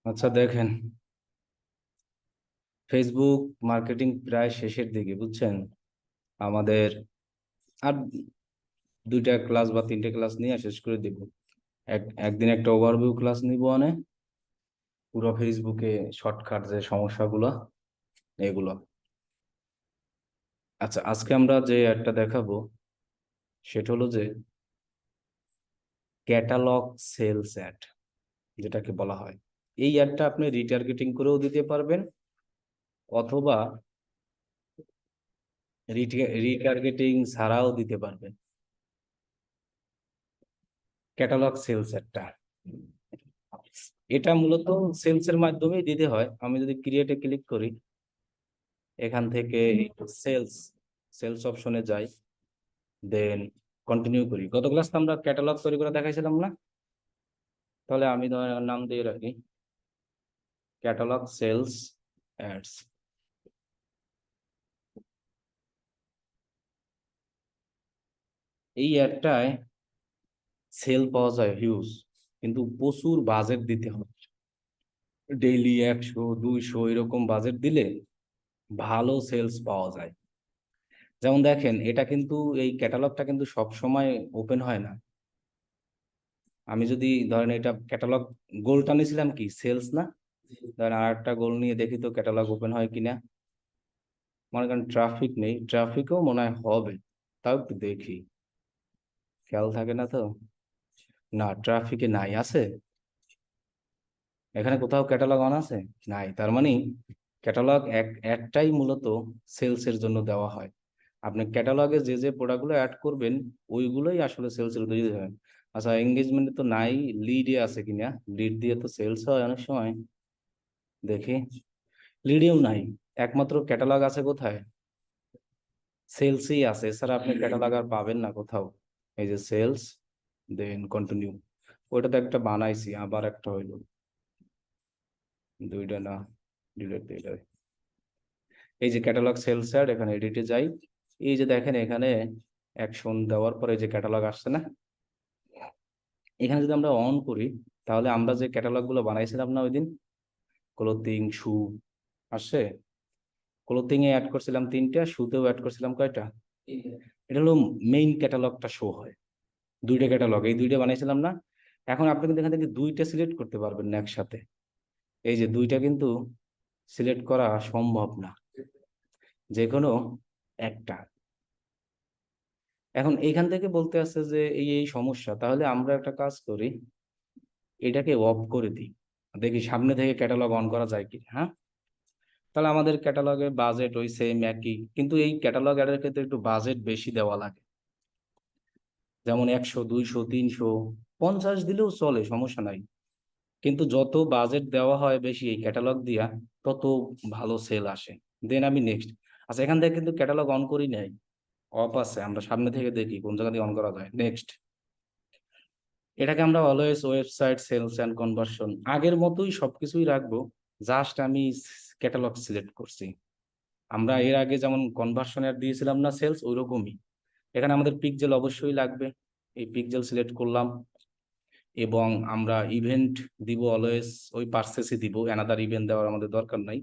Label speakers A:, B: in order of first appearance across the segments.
A: আচ্ছা দেখেন, Facebook marketing প্রায় শেষের দিকে, বুঝছেন? আমাদের আর দুইটা ক্লাস বা তিনটে ক্লাস নিয়ে শেষ করে দিব। একদিন একটা ওভারভিউ ক্লাস নিব, পুরো ফেসবুকে শর্টকাট যে সমস্যাগুলো এগুলো। আচ্ছা, আজকে আমরা যে একটা দেখাবো সেটা হলো যে ক্যাটালগ সেলস অ্যাড, যেটাকে বলা হয়। এই অ্যাডটা আপনি রিটার্গেটিং করেও দিতে পারবেন, অথবা রিটার্গেটিং ছাড়াও দিতে পারবেন। ক্যাটালগ সেলস অ্যাডটা, এটা মূলত সেলস এর মাধ্যমেই দিতে হয়। আমি যদি ক্রিয়েটে ক্লিক করি, এখান থেকে সেলস সেলস অপশনে যাই, দেন কন্টিনিউ করি। গত ক্লাস আমরা ক্যাটালগ তৈরি করে দেখাইছিলাম না? তাহলে আমি নাম দিয়ে রাখি ক্যাটালগ সেলস অ্যাডস। এই অ্যাডটায় সেল পাওয়া যায় হিউজ, কিন্তু প্রচুর বাজেট দিতে হয়। ডেইলি 100 200 এরকম বাজেট দিলে ভালো সেলস পাওয়া যায়। যেমন দেখেন, এটা কিন্তু এই ক্যাটালগটা কিন্তু সব সময় ওপেন হয় না। আমি যদি ধরেন এটা ক্যাটালগ গোলটা নিয়েছিলাম কি সেলস না, ধরেন আর একটা গোল নিয়ে দেখি তো ক্যাটালগ ওপেন হয় কিনা। মনে করেন ট্রাফিক নেই, ট্রাফিকও মনে হয় হবে, তাও একটু দেখি, খেয়াল থাকে না তো। না, ট্রাফিকে নাই, আছে এখানে কোথাও ক্যাটালগ অন আছে? নাই। তার মানে ক্যাটালগ একটাই মূলত সেলস এর জন্য দেওয়া হয়। আপনি ক্যাটালগে যে যে প্রোডাক্টগুলো অ্যাড করবেন ওইগুলোই আসলে সেলস এর তৈরি হয়। আচ্ছা, এঙ্গেজমেন্টে তো নাই, লিডে আছে কিনা? লিড দিয়ে তো সেলস হয় অনেক সময়, দেখি। লিডেও নাই, একমাত্র ক্যাটালগ আছে কোথায়? সেলসই আছে, এছাড়া আপনি ক্যাটালগ আর পাবেন না কোথাও। এই যে সেলস, দেন কন্টিনিউ। ওইটা তো একটা বানাইছি, আবার একটা হইলো, দুইটা না, ডিলেট দিয়ে দেয়। এই যে ক্যাটালগ সেলস অ্যাড, এখানে এডিটে যাই। এই যে দেখেন, এখানে অ্যাকশন দেওয়ার পরে যে ক্যাটালগ আসছে না, এখানে যদি আমরা অন করি, তাহলে আমরা যে ক্যাটালগ গুলো বানাইছিলাম না ওই দিন, ক্লোথিং, শু আসছে। ক্লোথিং এ অ্যাড করছিলাম তিনটা, শুতেও অ্যাড করছিলাম কয়টা? এটা হলো মেইন ক্যাটালগটা শো হয়। দুইটা ক্যাটালগ, এই দুইটা বানাইছিলাম না? এখন আপনি কিন্তু এখান থেকে দুইটা সিলেক্ট করতে পারবেন না একসাথে। এই যে দুইটা কিন্তু সিলেক্ট করা সম্ভব না, যে কোনো একটা। এখন এইখান থেকে বলতে আছে যে এই এই সমস্যা, তাহলে আমরা একটা কাজ করি, এটাকে অফ করে দিই, দেখি সামনে থেকে ক্যাটালগ অন করা যায় কি। হ্যাঁ, তাহলে আমাদের ক্যাটালগে বাজেট ওই সেম একই, কিন্তু এই ক্যাটালগ এর ক্ষেত্রে একটু বাজেট বেশি দেওয়া লাগে। যেমন 100 200 300 50 দিলেও চলে, সমস্যা নাই। কিন্তু যত বাজেট দেওয়া হয় বেশি এই ক্যাটালগ দিয়া, তত ভালো সেল আসে। দেন আমি নেক্সট। আচ্ছা, এখান থেকে কিন্তু ক্যাটালগ অন করি নাই, অফ আছে। আমরা সামনে থেকে দেখি কোন জায়গা দিয়ে অন করা যায়। নেক্সট। এটাকে আমরা always website sales and conversion আগের মতোই সবকিছুই রাখবো, জাস্ট আমি ক্যাটালগ সিলেক্ট করছি। আমরা এর আগে যেমন কনভার্সনের দিয়েছিলাম না সেলস, ওই রকমই। এখানে আমাদের পিকজেল অবশ্যই লাগবে, এই পিকজেল সিলেক্ট করলাম। এবং আমরা ইভেন্ট দিব অলওয়েজ, ওই পার্সেসই দিব, অ্যানাদার ইভেন্ট দেওয়ার আমাদের দরকার নাই।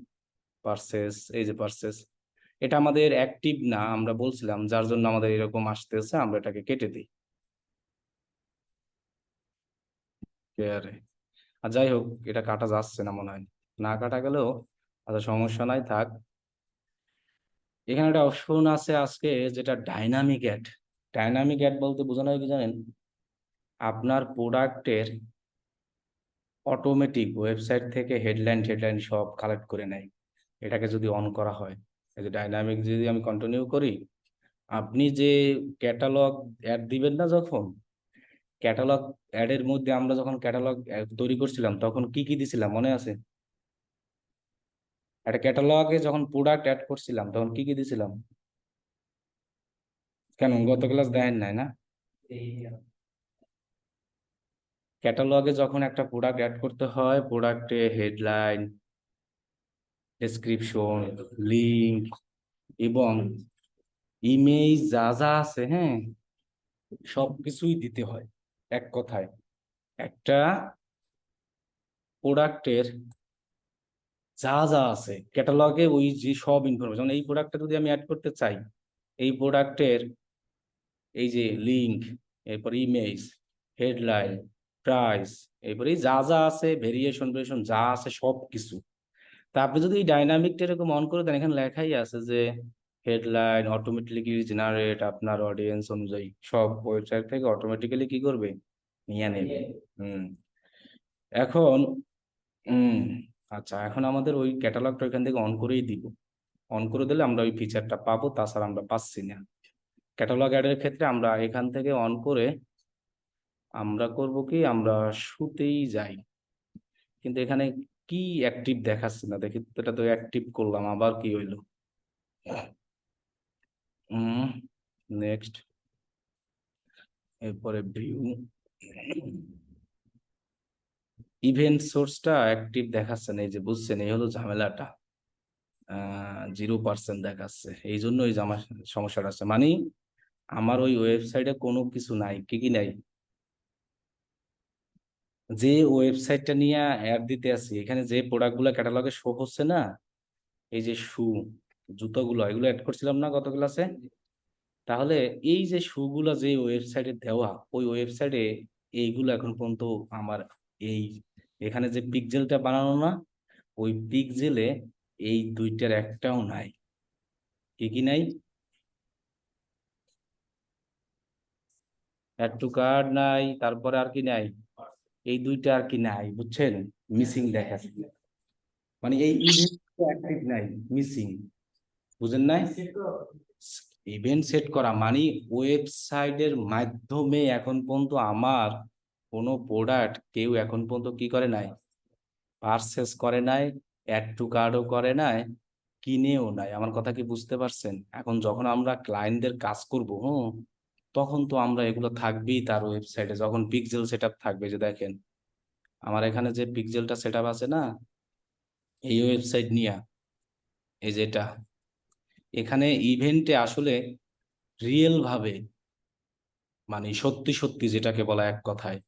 A: পার্সেস, এই যে পার্সেস, এটা আমাদের অ্যাক্টিভ না, আমরা বলছিলাম, যার জন্য আমাদের এরকম আসতেছে, আমরা এটাকে কেটে দিই। কেয়ারে। আর যাই হোক, এটা কাটা যাচ্ছে না মনে হয়, না কাটা গেলেও আচ্ছা সমস্যা নাই, থাক। এখানে একটা অপশন আছে আজকে, যেটা ডাইনামিক অ্যাড। ডাইনামিক অ্যাড বলতে বোঝানো হয় কি জানেন? আপনার প্রোডাক্টের অটোমেটিক ওয়েবসাইট থেকে হেডলাইন হেডলাইন সব কালেক্ট করে নেয়, এটাকে যদি অন করা হয়। এই যে ডাইনামিক, যদি আমি কন্টিনিউ করি, আপনি যে ক্যাটালগ অ্যাড দিবেন না, যখন ক্যাটালগ অ্যাডের মধ্যে আমরা যখন ক্যাটালগ তৈরি করছিলাম তখন কি কি দিছিলাম মনে আছে? একটা ক্যাটালগে যখন প্রোডাক্ট অ্যাড করছিলাম তখন কি কি দিছিলাম? কেন গত ক্লাস দেখেন নাই না? ক্যাটালগে যখন একটা প্রোডাক্ট অ্যাড করতে হয়, প্রোডাক্টে হেডলাইন, ডেসক্রিপশন, লিঙ্ক এবং ইমেজ যা যা আছে, হ্যাঁ, সবকিছুই দিতে হয়। এক কথায়, একটা প্রোডাক্টের যা যা আছে ক্যাটালগে, ওই যে সব ইনফরমেশন, এই প্রোডাক্টটা যদি আমি অ্যাড করতে চাই, এই প্রোডাক্টের এই যে লিঙ্ক, এরপর ইমেজ, হেডলাইন, প্রাইস, এরপরে যা যা আছে ভেরিয়েশন ভেরিয়েশন যা আছে সব কিছু। তা আপনি যদি এই ডাইনামিকটা এরকম অন করে দেন, এখানে লেখাই আছে যে হেডলাইন অটোমেটিক্যালি জেনারেট আপনার অডিয়েন্স অনুযায়ী, সব ওয়েবসাইট থেকে অটোমেটিক্যালি কি করবে, নিয়ে নেবে। হুম। এখন হুম আচ্ছা, এখন আমাদের ওই ক্যাটালগটা ওইখান থেকে অন করেই দিব। অন করে দিলে আমরা ওই ফিচারটা পাবো, তাছাড়া আমরা পাচ্ছি না। ক্যাটালগ অ্যাডের ক্ষেত্রে আমরা এখান থেকে অন করে আমরা করব কি, আমরা শুতেই যাই, কিন্তু এখানে কি অ্যাক্টিভ দেখাচ্ছে না, দেখি তো। এটা তো অ্যাক্টিভ করলাম, আবার কি হইলো? নেক্সট, এরপরে ভিউ, ইভেন্ট সোর্সটা অ্যাক্টিভ দেখাচ্ছে না, এই যে বুঝছেন, এই হলো ঝামেলাটা। 0% দেখাচ্ছে, এই জন্য এই আমার সমস্যাটা আছে। মানে আমার ওই ওয়েবসাইটে কোনো কিছু নাই, কি কি নাই, যে ওয়েবসাইটটা নিয়ে অ্যাড দিতে আছি, এখানে যে প্রোডাক্ট গুলো ক্যাটালগে শো হচ্ছে না, এই যে শু, জুতোগুলো, এগুলো অ্যাড করছিলাম না গত ক্লাসে। তাহলে এই যে শুগুলো যে ওয়েবসাইটে দেওয়া, ওই ওয়েবসাইটে এইগুলো এখন পর্যন্ত আমার এই এখানে যে পিকজেলটা বানানো না, ওই পিকজেলে এই দুইটার একটাও নাই। কি কি নাই? অ্যাড টু কার্ড নাই, তারপরে আর কি নাই, এই দুইটা আর কি নাই, বুঝছেন? মিসিং দেখাচ্ছে, মানে এই ইভেন্ট অ্যাক্টিভ নাই, মিসিং। বুঝেন নাই? ইভেন্ট সেট করা মানে ওয়েবসাইটের মাধ্যমে এখন পর্যন্ত আমার কোনো প্রোডাক্ট কেউ এখন পর্যন্ত কি করে নাই, পারচেস করে নাই, অ্যাড টু কার্ডও করে নাই, কিনেও নাই। আমার কথা কি বুঝতে পারছেন? এখন যখন আমরা ক্লায়েন্টদের কাজ করব, তখন তো আমরা এগুলো থাকবেই তার ওয়েবসাইটে, যখন পিক্সেল সেট আপ থাকবে। যে দেখেন আমার এখানে যে পিক্সেলটা সেট আপ আছে না, এই ওয়েবসাইট নিয়ে, এই যেটা এখানে ইভেন্টে আসলে রিয়েল ভাবে, মানে সত্যি সত্যি যেটাকে বলা এক কথায়,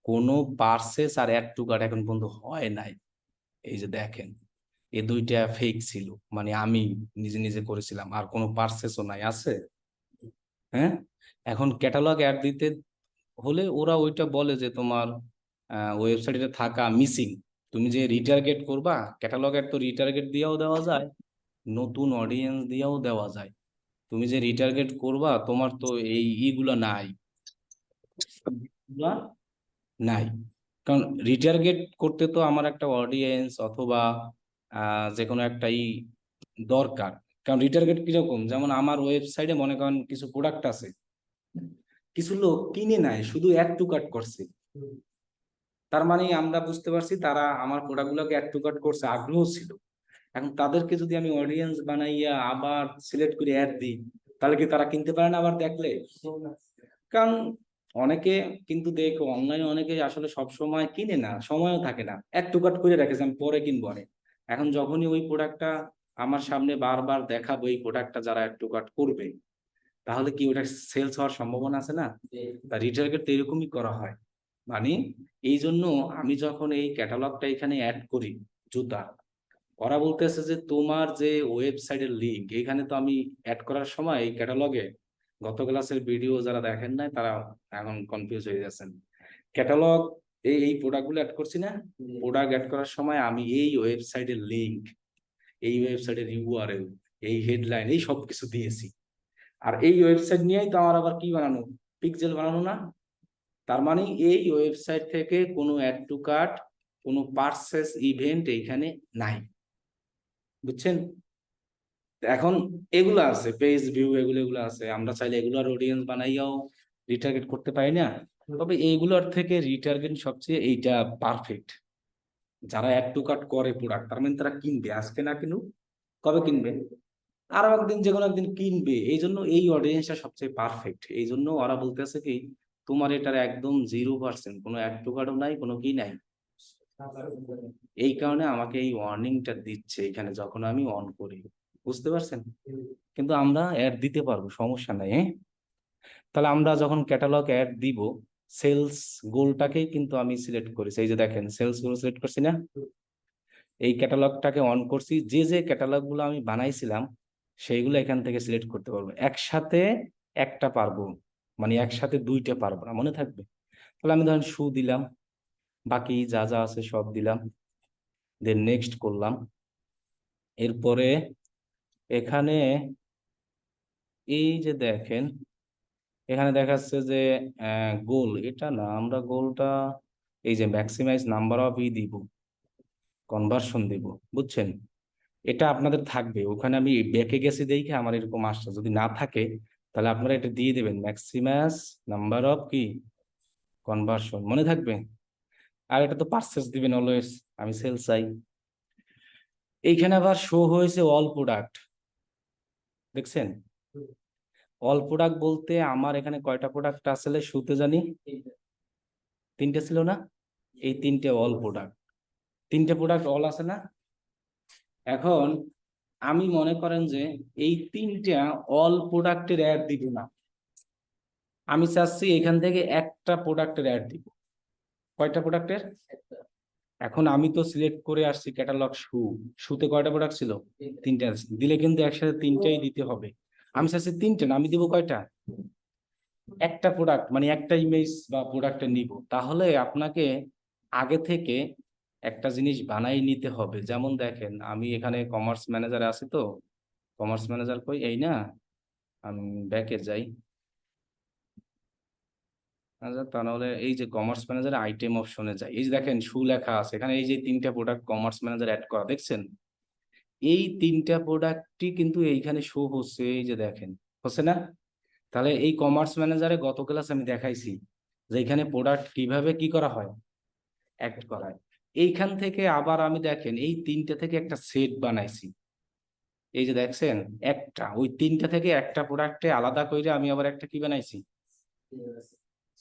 A: কোনো পার্সেস আর অ্যাড টু কার্ট এখন পর্যন্ত হয় নাই। এই যে দেখেন, এই দুইটা ফেক ছিল, মানে আমি নিজে নিজে করেছিলাম, আর কোনো পার্সেসও নাই আছে। হ্যাঁ, এখন ক্যাটালগ অ্যাড দিতে হলে ওরা ওইটা বলে যে তোমার ওয়েবসাইটে থাকা মিসিং। তুমি যে রিটার্গেট করবা, ক্যাটালগ অ্যাড তো রিটার্গেট দিয়েও দেওয়া যায়, নতুন অডিয়েন্স দিয়েও দেওয়া যায়। তুমি যে রিটার্গেট করবা, তোমার তো এই ইগুলা নাই, এগুলা নাই। কারণ রিটার্গেট করতে তো আমার একটা অডিয়েন্স অথবা যে কোনো একটা দরকার। কারণ রিটার্গেট কিরকম, যেমন আমার ওয়েবসাইটে মনে করেন কিছু প্রোডাক্ট আছে, কিছু লোক কিনে নাই, শুধু অ্যাড টু কার্ট করছে। তার মানে আমরা বুঝতে পারছি তারা আমার প্রোডাক্টগুলোকে অ্যাড টু কার্ট করছে, আগ্রহ ছিল। এখন তাদেরকে যদি আমি অডিয়েন্স বানাইয়া আবার সিলেক্ট করে অ্যাড দিই, তাহলে কি তারা কিনতে পারে না আবার দেখলে? কারণ অনেকে কিন্তু দেখো অনলাইনে অনেকে আসলে সব সময় কিনে না, সময়ও থাকে না, অ্যাড টু কার্ট করে রাখে যে আমি পরে কিনবো অনেক। এখন যখনই ওই প্রোডাক্টটা আমার সামনে বারবার দেখাবো, এই প্রোডাক্টটা যারা অ্যাড টু কার্ট করবে, তাহলে কি ওটা সেলস হওয়ার সম্ভাবনা আছে না? তা রিটার্গেট তো এরকমই করা হয়। মানে এই জন্য আমি যখন এই ক্যাটালগটা এখানে অ্যাড করি, জুতা, ওরা বলতেছে যে তোমার যে ওয়েবসাইটের লিঙ্ক, এখানে তো আমি অ্যাড করার সময় এই ক্যাটালগে, গত ক্লাসের ভিডিও যারা দেখেন নাই তারা এখন কনফিউজ হয়ে যাচ্ছেন। ক্যাটালগ এই প্রোডাক্টগুলো অ্যাড করছি না, প্রোডাক্ট অ্যাড করার সময় আমি এই ওয়েবসাইটের লিঙ্ক, এই ওয়েবসাইটের ইউআরএল, এই হেডলাইন, এই সব কিছু দিয়েছি। আর এই ওয়েবসাইট নিয়েই তো আমার আবার কি বানানো, পিক্সেল বানানো না। তার মানে এই ওয়েবসাইট থেকে কোনো অ্যাড টু কার্ট, কোনো পারচেস ইভেন্ট এইখানে নাই। বুঝছেন? এখন এগুলো আছে পেজ ভিউ, এগুলো এগুলো আছে, আমরা চাইলে এগুলোর অডিয়েন্স বানাইয়াও রিটার্গেট করতে পারি না। তবে এইগুলোর থেকে রিটার্গেট সবচেয়ে এইটা পারফেক্ট। যারা অ্যাড টু কার্ট করে প্রোডাক্ট, তার মানে তারা কিনবে, আজকে না কিনুক, কবে কিনবে? আরো একদিন, যে কোনো একদিন কিনবে। এই জন্য এই অডিয়েন্সটা সবচেয়ে পারফেক্ট। এই জন্য ওরা বলতেছে কি, তোমার এটার একদম 0%, কোনো অ্যাড টু কার্টও নাই, কোনো কি নাই। এই কারণে আমাকে এই ওয়ার্নিংটা দিচ্ছে এখানে যখন আমি অন করি। বুঝতে পারছেন? কিন্তু আমরা অ্যাড দিতে পারবো, সমস্যা নাই। হ্যাঁ, তাহলে আমরা যখন ক্যাটালগ অ্যাড দিব, সেলস গোলটাকেই কিন্তু আমি সিলেক্ট করেছি, এই যে দেখেন সেলস গোল সিলেক্ট করছি না, এই ক্যাটালগটাকে অন করছি, যে যে ক্যাটালগ গুলো আমি বানাইছিলাম সেইগুলো এখান থেকে সিলেক্ট করতে পারবো, একসাথে একটা পারবো, মানে একসাথে দুইটা পারবো না, মনে থাকবে। তাহলে আমি ধরেন শু দিলাম, বাকি যা যা আছে সব দিলাম, দেন নেক্সট করলাম। এরপরে এখানে এই যে দেখেন এখানে দেখাচ্ছে যে গোল, এটা না, আমরা গোলটা এই যে ম্যাক্সিমাইজ নাম্বার অফ দিব, কনভার্সন দিব, বুঝছেন। এটা আপনাদের থাকবে, ওখানে আমি বেঁকে গেছি দেখে আমার এরকম আসছে, যদি না থাকে তাহলে আপনারা এটা দিয়ে দেবেন ম্যাক্সিমাস নাম্বার অফ কনভার্সন, মনে থাকবে। আর এটা তো পার্সেস দিবেন অলওয়েজ, আমি সেল চাই। এইখানে আবার শো হয়েছে অল প্রোডাক্ট, দেখছেন। অল প্রোডাক্ট বলতে আমার এখানে কয়টা প্রোডাক্ট আসলে শুতে জানি, তিনটে ছিল না, এই তিনটে অল প্রোডাক্ট, তিনটে প্রোডাক্ট অল আছে না। এখন আমি মনে করেন যে এই তিনটা অল প্রোডাক্টের অ্যাড দিব না, আমি চাচ্ছি এখান থেকে একটা প্রোডাক্টের অ্যাড দিব। কয়টা প্রোডাক্টের? এখন আমি তো সিলেক্ট করে আসছি ক্যাটালগ শুতে কয়টা প্রোডাক্ট ছিল, তিনটা দিলে কিন্তু একসাথে তিনটাই দিতে হবে। আমি চাচ্ছি তিনটে না, আমি দিব কয়টা, একটা প্রোডাক্ট, মানে একটা ইমেজ বা প্রোডাক্টে নিব। তাহলে আপনাকে আগে থেকে একটা জিনিস বানাই নিতে হবে। যেমন দেখেন আমি এখানে কমার্স ম্যানেজারে আছি, তো কমার্স ম্যানেজার কই, এই না, আমি ব্যাকে যাই। আচ্ছা, তাহলে এই যে কমার্স ম্যানেজার আইটেম অপশনে যাই, এই যে দেখেন শু লেখা আছে এখানে, এই যে তিনটা প্রোডাক্ট কমার্স ম্যানেজার অ্যাড করা, দেখছেন। এই তিনটা প্রোডাক্টই কিন্তু এইখানে শো হচ্ছে, এই যে দেখেন, হচ্ছে না। তাহলে এই কমার্স ম্যানেজারে গত ক্লাস আমি দেখাইছি যে এখানে প্রোডাক্ট কিভাবে কি করা হয়, অ্যাড করা হয়। এইখান থেকে আবার আমি দেখেন এই তিনটা থেকে একটা সেট বানাইছি, এই যে দেখছেন, একটা ওই তিনটা থেকে একটা প্রোডাক্টে আলাদা করে আমি আবার একটা কি বানাইছি,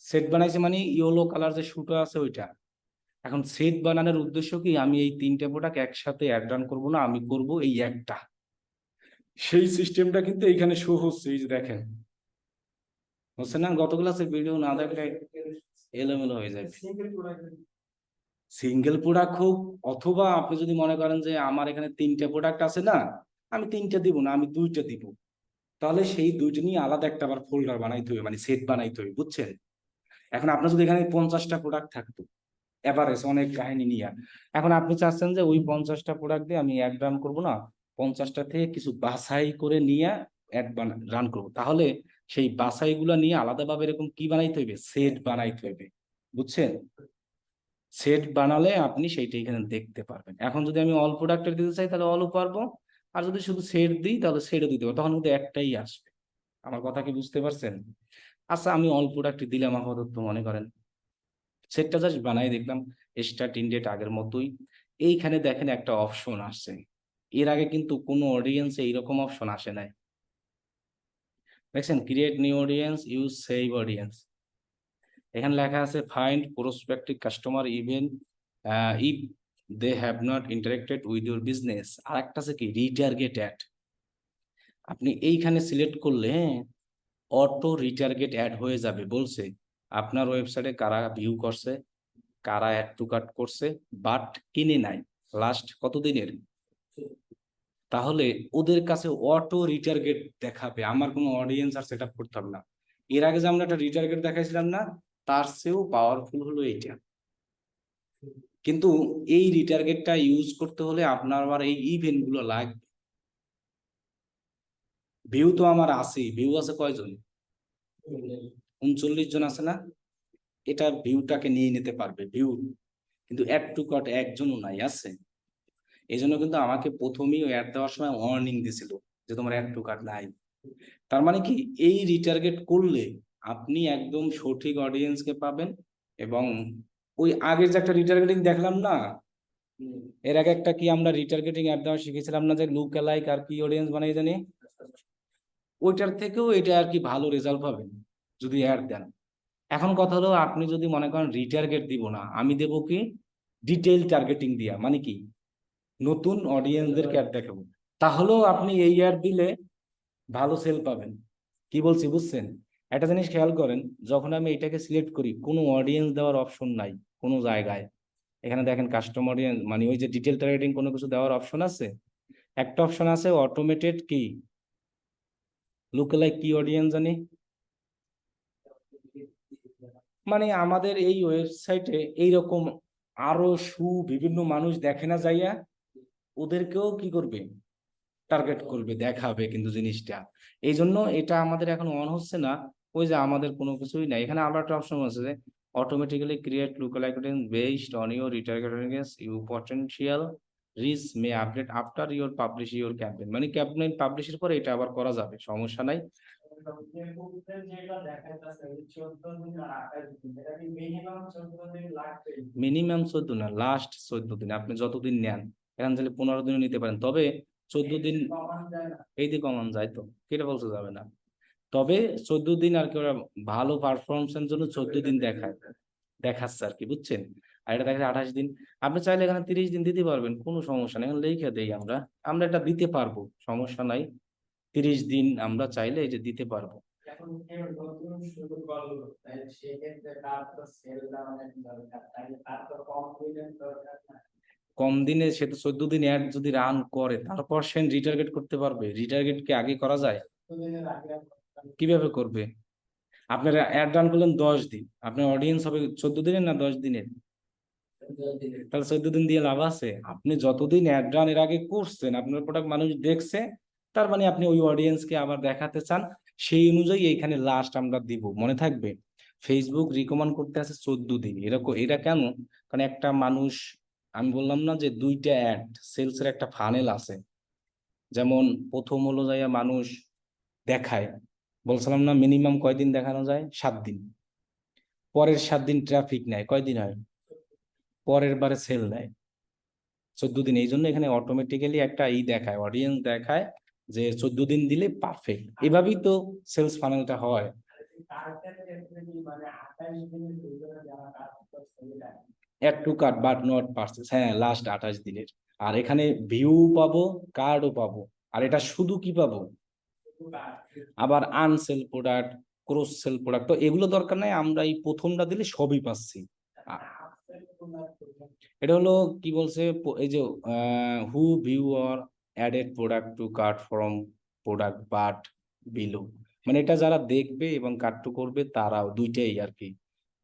A: সেট বানাইছি, মানে ইয়েলো কালার যে শুটা আছে ওইটা। এখন সেট বানানোর উদ্দেশ্য কি, আমি এই তিনটে প্রোডাক্ট একসাথে অ্যাড রান করবো না, আমি করব এই একটা, সেই সিস্টেমটা কিন্তু এইখানে শো হচ্ছে, এই যে দেখেন, হচ্ছে না। গত ক্লাসের ভিডিও না দেখলে এলোমেলো হয়ে যাবে। সিঙ্গেল প্রোডাক্ট হোক, অথবা আপনি যদি মনে করেন যে আমার এখানে তিনটে প্রোডাক্ট আছে না, আমি তিনটা দিব না, আমি দুইটা দিব, তাহলে সেই দুইটা নিয়ে আলাদা একটা আবার ফোল্ডার বানাইতে হবে, মানে সেট বানাইতে হবে, বুঝছেন। এখন আপনার যদি এখানে 50টা প্রোডাক্ট থাকতো, এভারেজ অনেক কাহিনী নিয়ে, এখন আপনি চাচ্ছেন যে ওই 50টা প্রোডাক্ট দিয়ে আমি অ্যাড রান করবো না, 50টা থেকে কিছু বাছাই করে নিয়ে অ্যাড রান করবো, তাহলে সেই বাছাই গুলা নিয়ে আলাদাভাবে এরকম কি বানাইতে হইবে, সেট বানাইতে হইবে, বুঝছেন। সেট বানালে আপনি সেইটা এখানে দেখতে পারবেন। এখন যদি আমি অল প্রোডাক্টের দিতে চাই তাহলে অলও পারবো, আর যদি শুধু সেট দিই তাহলে সেটও দিতে পারবো, তখন কিন্তু একটাই আসবে। আমার কথা কি বুঝতে পারছেন? আচ্ছা, আমি অল প্রোডাক্ট দিলাম আপাতত, মনে করেন সেটটা জাস্ট বানাই দেখলাম, স্টার্ট ইনডেট আগের মতোই। এইখানে দেখেন একটা অপশন আসছে, এর আগে কিন্তু কোনো অডিয়েন্সে এইরকম অপশন আসে নাই, দেখছেন, create new audience, use saved audience. এখানে লেখা আছে find prospective customer even if they have not interacted with your business. আর একটা আছে কি, রিটার্গেট অ্যাড। আপনি এইখানে সিলেক্ট করলে অটো রিটার্গেট অ্যাড হয়ে যাবে, বলছে আপনার ওয়েবসাইটে কারা ভিউ করছে, কারা অ্যাড টু কার্ট করছে, বাট কিনে নাই লাস্ট কতদিনের, তাহলে ওদের কাছে অটো রিটার্গেট দেখাবে, আমার কোনো অডিয়েন্স আর সেট আপ করতে হবে না। এর আগে যে আমরা একটা রিটার্গেট দেখাইছিলাম না, তার চেয়েও পাওয়ারফুল হলো এইটা। কিন্তু এই রিটার্গেটটা ইউজ করতে হলে আপনার আবার এই ইভেন্ট গুলো লাগবে। ভিউ তো আমার আছে, ভিউ আছে কয়জন, 39 জন আছে না, এটা ভিউটাকে নিয়ে নিতে পারবে ভিউ, কিন্তু অ্যাড টু কার্ট একজনও নাই আছে। এই জন্য কিন্তু আমাকে প্রথমেই অ্যাড দেওয়ার সময় ওয়ার্নিং দিছিল যে তোমার অ্যাড টু কার্ট নাই। তার মানে কি, এই রিটার্গেট করলে আপনি একদম সঠিক অডিয়েন্সকে পাবেন। এবং ওই আগের যে একটা রিটার্গেটিং দেখলাম না, এর আগে একটা কি আমরা রিটার্গেটিং অ্যাড দেওয়া শিখেছিলাম না, যে লুক অ্যালাইক আর কি অডিয়েন্স বানাই জানি, ওইটার থেকেও এটা আর কি ভালো রেজাল্ট পাবেন যদি অ্যাড দেন। এখন কথা হলো, আপনি যদি মনে করেন রিটার্গেট দিব না, আমি দেবো কি ডিটেইল টার্গেটিং দিয়া, মানে কি নতুন অডিয়েন্সদেরকে অ্যাড দেখাবো, তাহলেও আপনি এই অ্যাড দিলে ভালো সেল পাবেন। কি বলছি বুঝছেন? একটা জিনিস খেয়াল করেন, যখন আমি এটাকে সিলেক্ট করি কোনো অডিয়েন্স দেওয়ার অপশন নাই কোনো জায়গায়। এখানে দেখেন কাস্টম অডিয়েন্স মানে ওই যে ডিটেল টার্গেটিং কোনো কিছু দেওয়ার অপশন আছে? একটা অপশন আছে অটোমেটেড কি লুক লাইক কি অডিয়েন্স জানি, মানে আমাদের এই ওয়েবসাইটে এইরকম আরো বিভিন্ন মানুষ দেখে না যাইয়া ওদেরকেও কি করবে, টার্গেট করবে, দেখাবে কিন্তু জিনিসটা। এই জন্য এটা আমাদের এখন অন হচ্ছে না। ওই যে আমাদের কোনো কিছুই নাই এখানে। আবার একটা অপশন আছে যে automatically create lookalike audience based on your retargeted audience you potential reach may update after your publish your campaign, মানে ক্যাম্পেইন পাবলিশের পরে এটা আবার করা যাবে, সমস্যা নাই। মিনিমাম 14 না, লাস্ট 14 দিন, আপনি যতদিন নেন। এখান থেকে 15 দিনও নিতে পারেন, তবে 14 দিন এই দিয়ে কমান যায় তো, কেটে বলতে যাবে না। তবে 14 দিন আর কি ওরা ভালো পারফরমেন্সের জন্য 14 দিন দেখাচ্ছে আর কি, বুঝছেন। আর এটা দেখা যায় 28 দিন। আপনি চাইলে এখানে 30 দিন দিতে পারবেন, কোনো সমস্যা নেই, এখানে লিখে দেই আমরা, আমরা এটা দিতে পারবো, সমস্যা নাই। 30 দিন আমরা চাইলে এই যে দিতে পারবো। এখন কেউ নতুন শুরু করলো, তাই সেক্ষেত্রে তার তো সেল দেওয়া অনেক দরকার, তাই তার তো কনফিডেন্স দরকার না। কম দিনে সে তো 14 দিন অ্যাড যদি রান করে তারপর সে রিটার্গেট করতে পারবে। রিটার্গেট কি আগে করা যায়? কিভাবে করবে? আপনার অ্যাড রান করলেন 10 দিন, আপনার অডিয়েন্স হবে 14 দিনের না 10 দিনের? তাহলে 14 দিন দিয়ে লাভ আছে? আপনি যতদিন অ্যাড রান এর আগে করছেন আপনার প্রোডাক্ট মানুষ দেখছে, তার মানে আপনি ওই অডিয়েন্সকে আবার দেখাতে চান, সেই অনুযায়ী এখানে লাস্ট আমরা দিব, মনে থাকবে। ফেসবুক রিকমেন্ড করতে আছে 14 দিন, এরকম। এটা কেন? কারণ একটা মানুষ, আমি বললাম না যে দুইটা অ্যাড সেলস এর একটা ফানেল আছে। যেমন প্রথম হলো যাইয়া মানুষ দেখায়, বলছিলাম না মিনিমাম কয়দিন দেখানো যায়? 7 দিন। পরের 7 দিন ট্রাফিক নেয়, কয়দিন হয়? পরের বারে সেল নেয় 14 দিন। এই জন্য এখানে অটোমেটিক্যালি একটা দেখায়, অডিয়েন্স দেখায় যে 14 দিন দিলে পারফেক্ট। এভাবেই তো সেলস ফানেলটা হয়। Add to cart but not purchase, হ্যাঁ লাস্ট 28 দিনের। আর এখানে ভিউ পাবো, কার্ডও পাবো। আর এটা শুধু কি পাবো? আবার আনসেল প্রোডাক্ট, ক্রস সেল প্রোডাক্ট, তো এগুলো দরকার নাই, আমরা এই প্রথমটা দিলে সবই পাচ্ছি। এটা হলো কি বলছে, এই যে who view or added product to cart from product but below, মানে এটা যারা দেখবে এবং কার্ট টু করবে তারাও, দুইটাই আর কি।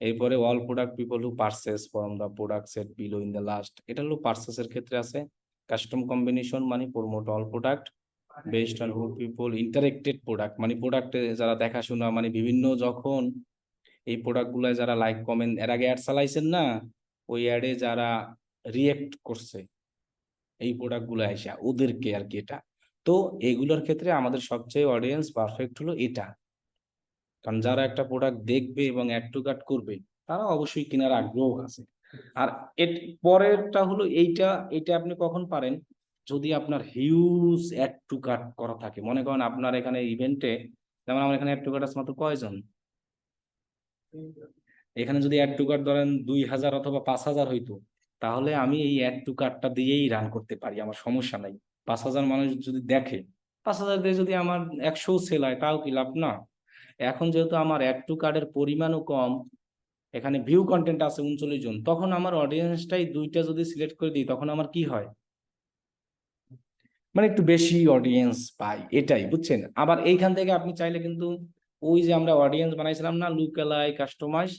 A: এরপরে all product people who purchase from the product set below in the last, এটা হলো পারচেসের ক্ষেত্রে আছে। কাস্টম কম্বিনেশন মানে promote all product based on who people interacted product, মানে প্রোডাক্টে যারা দেখাশোনা, মানে বিভিন্ন যখন এই প্রোডাক্ট গুলায় যারা লাইক কমেন্ট, এর আগে অ্যাড চালাইছেন না, ওই অ্যাডে যারা রিয়েক্ট করছে এই প্রোডাক্ট গুলো আইসা ওদেরকে আর কি এটা। তো এগুলোর ক্ষেত্রে আমাদের সবচেয়ে অডিয়েন্স পারফেক্ট হলো এটা, কারণ যারা একটা প্রোডাক্ট দেখবে এবং অ্যাড টু কার্ট করবে তারা অবশ্যই কেনার আগ্রহ আছে। আর এর পরেরটা হলো এইটা, এটা আপনি কখন পারেন? যদি আপনার হিউজ অ্যাড টু কার্ট করা থাকে, মনে করেন আপনার এখানে ইভেন্টে, যেমন আমার এখানে অ্যাড টু কার্ট আছে মাত্র কয়জন, এখানে যদি অ্যাড টু কার্ট ধরেন 2000 অথবা 5000 হইতো, তাহলে আমি এই অ্যাড টু কার্টটা দিয়েই রান করতে পারি, আমার সমস্যা নাই। 5000 মানুষ যদি দেখে, 5000 দিয়ে যদি আমার 100 সেল হয় তাও কি লাভ না? এখন যেহেতু আমার অ্যাড টু কার্টের পরিমাণও কম, এখানে ভিউ কন্টেন্ট আছে 39 জন, তখন আমার অডিয়েন্সটাই দুইটা যদি সিলেক্ট করে দিই তখন আমার কি হয়, মানে একটু বেশি অডিয়েন্স পাই, এটাই বুঝছেন। আবার এইখান থেকে আপনি চাইলে কিন্তু ওই যে আমরা অডিয়েন্স বানাইছিলাম না লুক-অ্যালাই কাস্টমাইজ,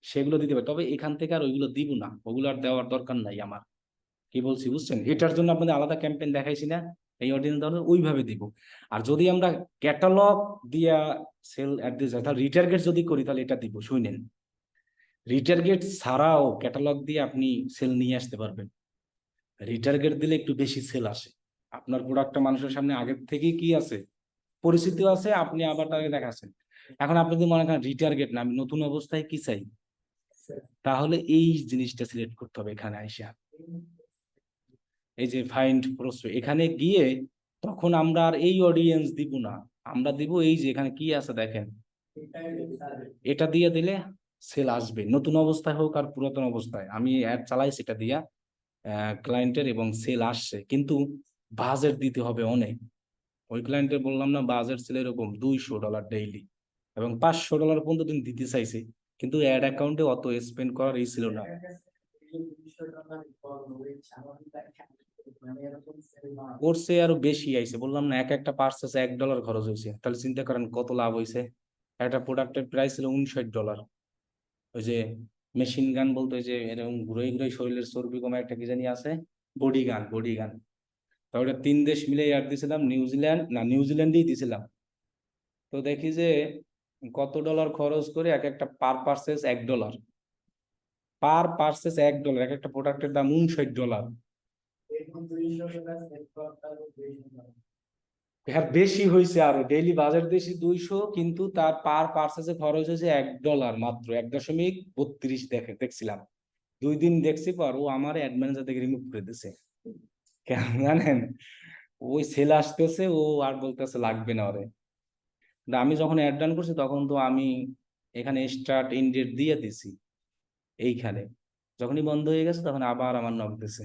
A: সেগুলো দিতে পারি, তবে এখান থেকে আর ওইগুলো দিব না, ওগুলো আর দেওয়ার দরকার নাই আমার। কি বলছি বুঝছেন? এটার জন্য আপনাদের আলাদা ক্যাম্পেইন দেখাইছি না, এই অডিয়েন্স ধরনের ওইভাবে দিব। আর যদি আমরা ক্যাটালগ দিয়া সেল অ্যাড দিয়ে যাই, তাহলে রিটার্গেট যদি করি তাহলে এটা দিব, শুনেন। রিটার্গেট ছাড়াও ক্যাটালগ দিয়ে আপনি সেল নিয়ে আসতে পারবেন। রিটার্গেট দিলে একটু বেশি সেল আসে, আপনার প্রোডাক্টটা মানুষের সামনে আগের থেকেই কি আছে, পরিচিতি আছে, আপনি আবার তাকে দেখাচ্ছেন। এখন আপনি যদি মনে করেন রিটার্গেট না, আমি নতুন অবস্থায় কি চাই, তাহলে এই জিনিসটা সিলেক্ট করতে হবে এখানে আইসা, এই যে ফাইন্ড প্রসপেক্ট, এখানে গিয়ে তখন আমরা আর এই অডিয়েন্স দিব না, আমরা দিব এই যে এখানে কি আছে দেখেন, এটা দিয়ে দিলে সেল আসবে, নতুন অবস্থায় হোক আর পুরাতন অবস্থায়। আমি অ্যাড চালাইছি এটা দিয়া ক্লায়েন্টের, এবং সেল আসছে, কিন্তু বাজেট দিতে হবে অনেক। ওই ক্লায়েন্টের বললাম না বাজেট ছিল এরকম $200 ডেইলি, এবং $500 পর্যন্ত তিনি দিতে চাইছে, কিন্তু অ্যাড অ্যাকাউন্টে অত স্পেন্ড করার এই ছিল না। করছে আরো বেশি আইছে, বললাম না, একটা পার্সেস $1 খরচ হয়েছে। তাহলে চিন্তা করেন কত লাভ হয়েছে। একটা প্রোডাক্টের প্রাইস ছিল $59। ওই যে মেশিন গান বলতে, ওই যে এরকম ঘুরে ঘুরে শরীরের চর্বি কমে একটা কি জানি আছে, বডি গান, বডি গান। তা ওটা 3 দেশ মিলে আর দিয়েছিলাম, নিউজিল্যান্ডেই দিয়েছিলাম। তো দেখি যে কত ডলার খরচ করে একটা পার পার্সেস $1, এক একটা প্রোডাক্টের দাম $59। হ্যাঁ বেশি হয়েছে, আরো ডেইলি বাজার দেশি 200, কিন্তু তার পার পার্সেসে খরচ হয়েছে $1 মাত্র, 1.32 দেখছিলাম। 2 দিন দেখছি পর ও আমার অ্যাড ম্যানেজার থেকে রিমুভ করে দিছে। কেন জানেন? ওই সেল আসতেছে, ও আর বলতেছে লাগবে না ওরে। কিন্তু আমি যখন অ্যাড রান করছি তখন তো আমি এখানে স্টার্ট ইনডেট দিয়ে দিছি এইখানে। যখনই বন্ধ হয়ে গেছে তখন আবার আমার নক দিছে।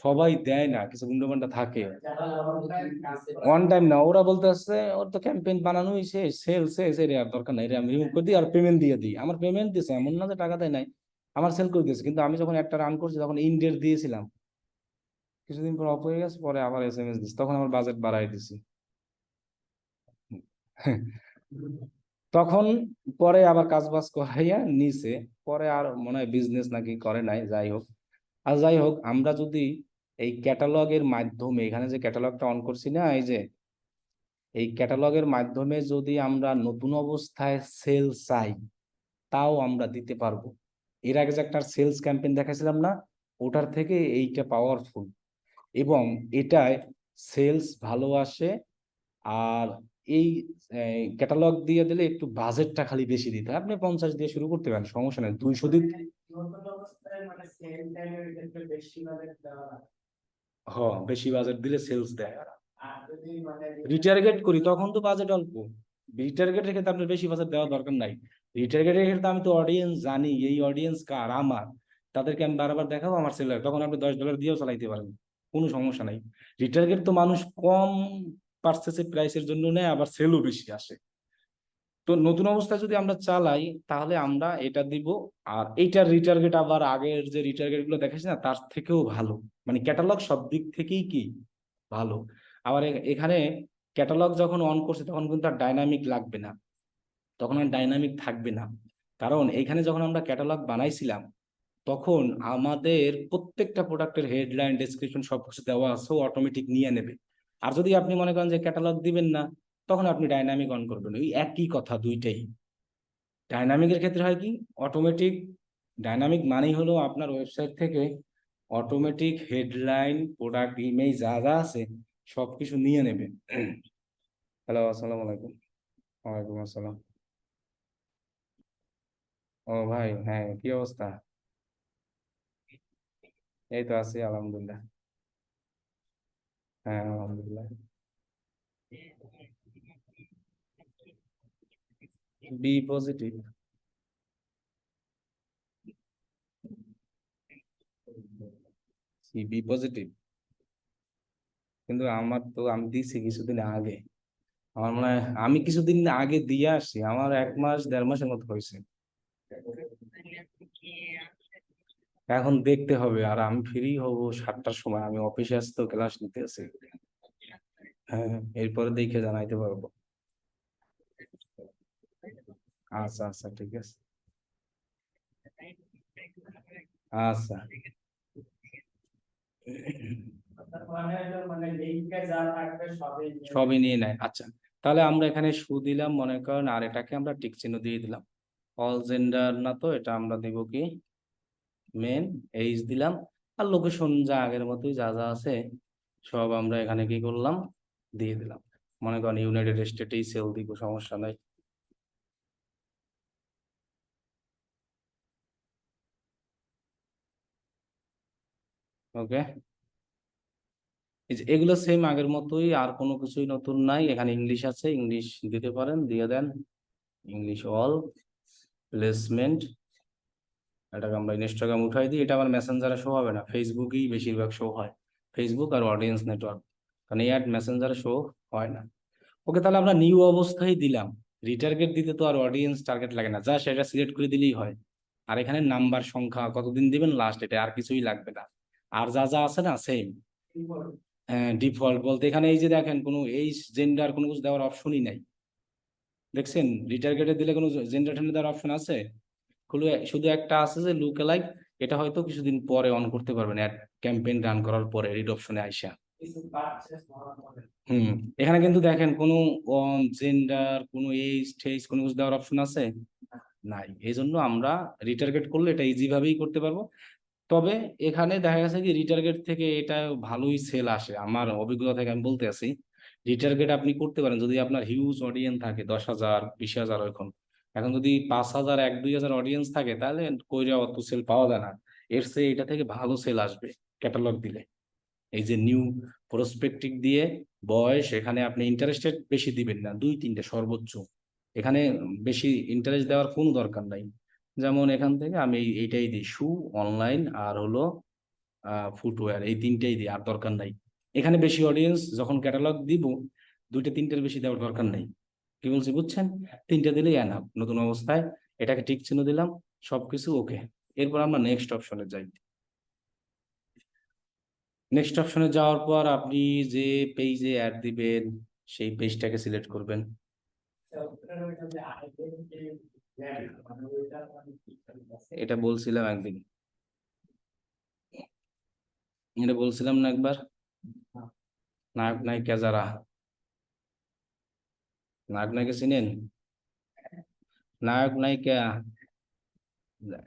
A: সবাই দেয় না, কিছু গুন্ডাপান্ডা থাকে। ওয়ান টাইম না, ওরা বলতেছে ওর তো ক্যাম্পেইন বানানো হয়েছে, সেল শেষ, এর আর দরকার নাই, আমি রিমুভ করে দিই আর পেমেন্ট দিয়ে দিই। আমার পেমেন্ট দিছে, এমন না যে টাকা দেয় নাই, আমার সেল করে দিয়েছে। কিন্তু আমি যখন একটা রান করছি তখন ইনডেট দিয়েছিলাম, কিছুদিন পর অফ হয়ে গেছে, পরে আবার SMS দিচ্ছে, তখন আমার বাজেট বাড়াই দিছি। তখন পরে আবার কাজ বাজ করাইয়া নিছে, পরে আর মনে হয় বিজনেস নাকি করে নাই, যাই হোক। আর যাই হোক, আমরা যদি এই ক্যাটালগের মাধ্যমে, এখানে যে ক্যাটালগটা অন করছি না, এই যে এই ক্যাটালগের মাধ্যমে যদি আমরা নতুন অবস্থায় সেল চাই, তাও আমরা দিতে পারবো। এর আগে যে একটা সেলস ক্যাম্পেইন দেখাছিলাম না, ওটার থেকে এইটা পাওয়ারফুল, এবং এটায় সেলস ভালো আসে। আর এই ক্যাটালগ দিয়ে দিলে একটু বাজেটটা খালি বেশি দিতে হয়। আপনি 50 দিয়ে শুরু করতে পারেন, সমস্যা নেই, 200 দিন। হ, বেশি বাজেট দিলে সেলস দেয়। রিটার্গেট করি তখন তো বাজেট অল্প। রিটার্গেটের ক্ষেত্রে আপনার বেশি বাজেট দেওয়ার দরকার নাই। রিটার্গেটের ক্ষেত্রে আমি তো অডিয়েন্স জানি, এই অডিয়েন্স কার, আমার, তাদেরকে আমি বারবার দেখাবো আমার সেলার, তখন আপনি $10 দিয়েও চালাইতে পারেন, কোনো সমস্যা নাই। রিটার্গেট তো মানুষ কম পার্সেসের প্রাইসের জন্য নেয়, আবার সেলও বেশি আসে। তো নতুন অবস্থায় যদি আমরা চালাই, তাহলে আমরা এটা দিব। আর এইটার রিটার্গেট আবার আগের যে রিটার্গেট গুলো দেখাচ্ছি না, তার থেকেও ভালো। মানে ক্যাটালগ সব দিক থেকেই কি ভালো। আবার এখানে ক্যাটালগ যখন অন করছে তখন কিন্তু আর ডাইনামিক লাগবে না, তখন আর ডাইনামিক থাকবে না। কারণ এখানে যখন আমরা ক্যাটালগ বানাইছিলাম, তখন আমাদের প্রত্যেকটা প্রোডাক্টের হেডলাইন, ডেসক্রিপশন সবকিছু দেওয়া আছে, অটোমেটিক নিয়ে নেবে। আর যদি আপনি মনে করেন যে ক্যাটালগ দিবেন না, তখন আপনি ডাইনামিক অন করবেন, ওই একই কথা দুইটাই। ডাইনামিকের ক্ষেত্রে হয় কি, অটোমেটিক, ডাইনামিক মানেই হলো আপনার ওয়েবসাইট থেকে অটোমেটিক হেডলাইন, প্রোডাক্ট ইমেজ যা যা আছে সবকিছু নিয়ে নেবে। হ্যালো, আসসালামু আলাইকুম। ওয়ালাইকুম আসসালাম। ও ভাই, হ্যাঁ কি অবস্থা? এই তো আছি আলহামদুলিল্লাহ। হ্যাঁ আলহামদুলিল্লাহ। B positive. বি পজিটিভ, কিন্তু আমার তো, আমি দিছি কিছুদিন আগে। আমার মনে হয় আমি কিছুদিন আগে দিয়ে আসছি, আমার 1 মাস 1.5 মাসের মতো হয়েছে। এখন দেখতে হবে। আর আমি ফ্রি হব 7টার সময়, আমি অফিসে আছি তো, ক্লাস নিতে আছি। হ্যাঁ হ্যাঁ, এরপরে দেখে জানাইতে পারবো। আচ্ছা আচ্ছা, ঠিক আছে। আচ্ছা। সবই নিয়ে নেয়, আচ্ছা। তাহলে আমরা এখানে দিলাম মনে করেন, আর এটাকে আমরা টিক চিহ্ন দিয়ে দিলাম। অল জেন্ডার না, তো এটা আমরা দিব কি, মেন। এইজ দিলাম। আর লোকেশন যা আগের মতোই যা যা আছে সব আমরা এখানে কি করলাম, দিয়ে দিলাম। মনে করেন ইউনাইটেড স্টেটেই সেল দিব, সমস্যা নাই। ওকে। এগুলো সেম আগের মতোই, আর কোনো কিছুই নতুন নাই। এখানে ইংলিশ আছে, ইংলিশ দিতে পারেন, দিয়ে দেন। English all, placement. এটাকে আমরা ইনস্টাগ্রাম উঠাই দিই, এটা আমার মেসেঞ্জারে শো হবে না, ফেসবুকেই বেশিরভাগ শো হয়। ফেসবুক আর অডিয়েন্স নেটওয়ার্ক। কারণ এই অ্যাড মেসেঞ্জারে শো হয় না। ওকে, তাহলে আমরা নিউ অবস্থায় দিলাম। রিটার্গেট দিতে তো আর অডিয়েন্স টার্গেট লাগে না, যা সেটা সিলেক্ট করে দিলেই হয়। আর এখানে নাম্বার, সংখ্যা, কতদিন দিবেন লাস্ট, এটা আর কিছুই লাগবে না। আর যা যা আছে না সেম। হ্যাঁ, ডিফল্ট বলতে এখানে এই যে দেখেন কোনো এইজ, জেন্ডার কোনো কিছু দেওয়ার অপশনই নাই। দেখছেন রিটার্গেটে দিলে কোনো জেন্ডার টেন্ডার দেওয়ার অপশন আছে? শুধু একটা আছে যে লুক লাইক। এটা হয়তো কিছুদিন পরে অন করতে পারবেন, অ্যাড ক্যাম্পেইন রান করার পরে রিড অপশনে আইসা। হুম। এখানে কিন্তু দেখেন কোনো জেন্ডার, কোনো এইজ টেজ কোনো কিছু দেওয়ার অপশন আছে নাই। এই জন্য আমরা রিটার্গেট করলে এটা ইজি ভাবেই করতে পারবো। তবে এখানে দেখা গেছে কি রিটার্গেট থেকে এটা ভালোই সেল আসে, আমার অভিজ্ঞতা থেকে আমি বলতে আছি। রিটার্গেট আপনি করতে পারেন যদি আপনার হিউজ অডিয়েন্স থাকে, 10,000 20,000। এখন এখন যদি 5,000 1-2,000 অডিয়েন্স থাকে, তাহলে কইরা অত সেল পাওয়া যায় না। এর চেয়ে এটা থেকে ভালো সেল আসবে ক্যাটালগ দিলে। এই যে নিউ প্রসপেক্টিভ দিয়ে বয়স, এখানে আপনি ইন্টারেস্টেড বেশি দিবেন না, 2-3টে সর্বোচ্চ। এখানে বেশি ইন্টারেস্ট দেওয়ার কোনো দরকার নাই। যেমন এখান থেকে আমি এইটাই দিই, শু, অনলাইন আর হলো ফুটওয়্যার, এই তিনটেই দিই, আর দরকার নাই। এখানে বেশি অডিয়েন্স যখন ক্যাটালগ দিব, 2-3টের বেশি দেওয়ার দরকার নেই। কি বলছি বুঝছেন? 3টে দিলেই এনাফ নতুন অবস্থায়। এটাকে টিক চিহ্ন দিলাম, সবকিছু ওকে। এরপর আমরা নেক্সট অপশনে যাই। নেক্সট অপশনে যাওয়ার পর আপনি যে পেজে অ্যাড দিবেন সেই পেজটাকে সিলেক্ট করবেন। এটা বলছিলাম একদিন, এটা বলছিলাম না একবার, নায়ক নায়িকা যারা, নায়ক নায়িকা চিনেন? নায়ক নায়িকা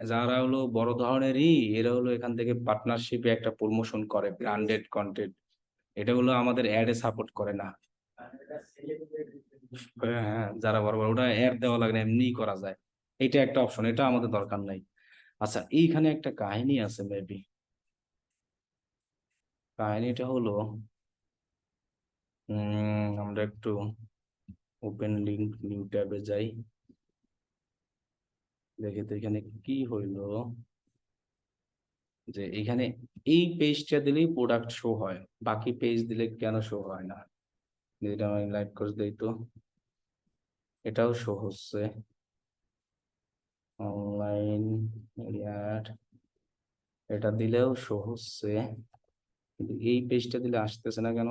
A: যারা হলো বড় ধরনেরই, এরা হলো এখান থেকে পার্টনারশিপে একটা প্রমোশন করে, ব্র্যান্ডেড কন্টেন্ট। এটা হলো আমাদের অ্যাডে সাপোর্ট করে না। হ্যাঁ হ্যাঁ, যারা বড় বড়, ওটা অ্যাড দেওয়া লাগে না, এমনিই করা যায়। এটা একটা অপশন, এটা আমাদের দরকার নাই। আচ্ছা, এইখানে একটা কাহিনী আছে মেবি। কাহিনীটা হলো, আমরা একটু ওপেন লিঙ্ক নিউ ট্যাবে যাই, দেখি তো এখানে কি হইলো। যে এখানে এই পেজটা দিলেই প্রোডাক্ট শো হয়, বাকি পেজ দিলে কেন শো হয় না? যেটা আমি লাইভ কোর্স দিই তো, এটাও শো হচ্ছে অনলাইন এরিয়ার, এটা দিলেও শো হচ্ছে, কিন্তু এই পেজটা দিলে আসতেছে না কেন?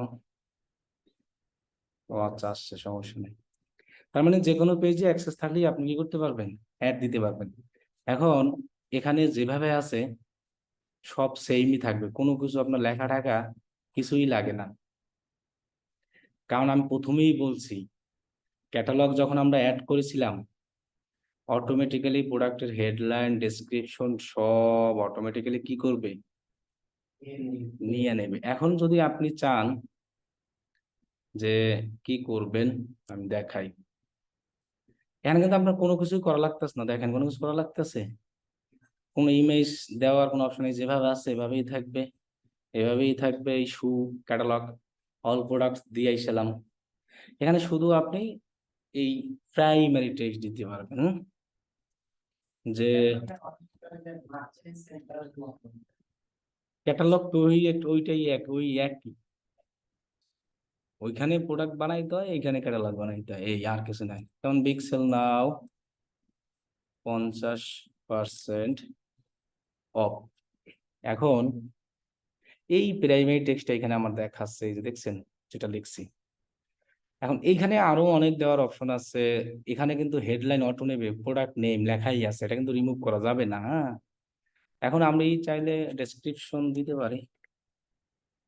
A: ও আচ্ছা, আসছে, সমস্যা নেই। তার মানে যে কোনো পেজে অ্যাক্সেস থাকলেই আপনি কি করতে পারবেন? অ্যাড দিতে পারবেন। এখন এখানে যেভাবে আছে সব সেমই থাকবে, কোনো কিছু আপনার লেখা টাকা কিছুই লাগে না। কারণ আমি প্রথমেই বলছি, ক্যাটালগ যখন আমরা অ্যাড করেছিলাম, অটোমেটিক্যালি প্রোডাক্টের হেডলাইন, ডেসক্রিপশন সব অটোমেটিক্যালি কি করবে? নিয়ে নেবে। এখন যদি আপনি চান যে কি করবেন, আমি দেখাই। এখানে কিন্তু আপনার কোনো কিছুই করা লাগতেছে না, দেখেন কোনো কিছু করা লাগতেছে, কোনো ইমেজ দেওয়ার কোনো অপশন নেই, যেভাবে আছে এভাবেই থাকবে। এভাবেই থাকবে। এই শু ক্যাটালগ অল প্রোডাক্টস দিয়ে আইসালাম। এখানে শুধু আপনি এই প্রাইমারি টেক্সট দিতে পারবেন, যে ক্যাটালগ তো ওইটাই এক, ওই একই। ওইখানে প্রোডাক্ট বানাইতে হয়, এইখানে ক্যাটালগ বানাইতে হয়, এই আর কিছু নাই। যেমন বিগ সেল নাও 50% অফ। এখন এই প্রাইমারি টেক্সটটা এখানে আমার দেখাচ্ছে, এই যে দেখছেন যেটা লিখছি। এখন এইখানে আরো অনেক দেওয়ার অপশন আছে। এখানে কিন্তু হেডলাইন অটো নেবে, প্রোডাক্ট নেম লেখাই আছে, এটা কিন্তু রিমুভ করা যাবে না, হ্যাঁ? এখন আমি চাইলে ডেসক্রিপশন দিতে পারি,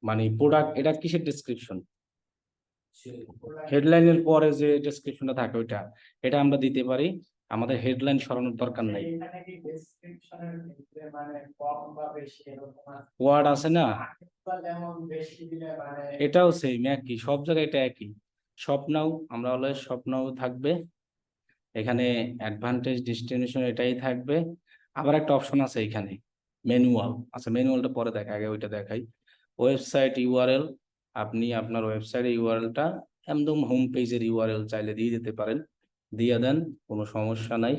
A: মানে প্রোডাক্ট, এটা কিসের ডেসক্রিপশন? হেডলাইনের পরে যে ডেসক্রিপশনটা থাকে ওইটা, এটা আমরা দিতে পারি। আমাদের হেডলাইন সরানোর দরকার নাই। ওয়ার্ড আছে না, এটাও সেম একই, সব জায়গায় এটা একই। স্বপ্নাও, আমরা অলওয়েজ স্বপ্নাও থাকবে এখানে। অ্যাডভান্টেজ ডেস্টিনেশন এটাই থাকবে। আবার একটা অপশন আছে এখানে, ম্যানুয়াল। আচ্ছা, ম্যানুয়ালটা পরে দেখা, আগে ওইটা দেখাই। ওয়েবসাইট ইউআরএল, আপনি আপনার ওয়েবসাইটের ইউআরএলটা একদম হোম পেজের ইউআরএল চাইলে দিয়ে দিতে পারেন, দিয়ে দেন, কোনো সমস্যা নাই।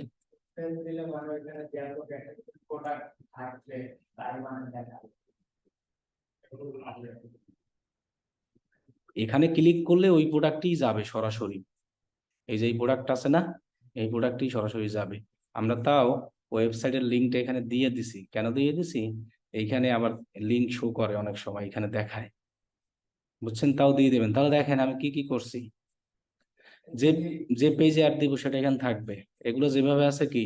A: এখানে ক্লিক করলে ওই প্রোডাক্টই যাবে সরাসরি। এই যে এই প্রোডাক্ট আছে না, এই প্রোডাক্টই সরাসরি যাবে। আমরা তাও ওয়েবসাইটের লিঙ্কটা এখানে দিয়ে দিছি। কেন দিয়ে দিছি? এইখানে আবার লিঙ্ক শো করে অনেক সময়, এখানে দেখায়, বুঝছেন? তাও দিয়ে দেবেন। তাহলে দেখেন আমি কি কি করছি। যে যে পেজে অ্যাড দিব সেটা এখানে থাকবে, এগুলো যেভাবে আছে কি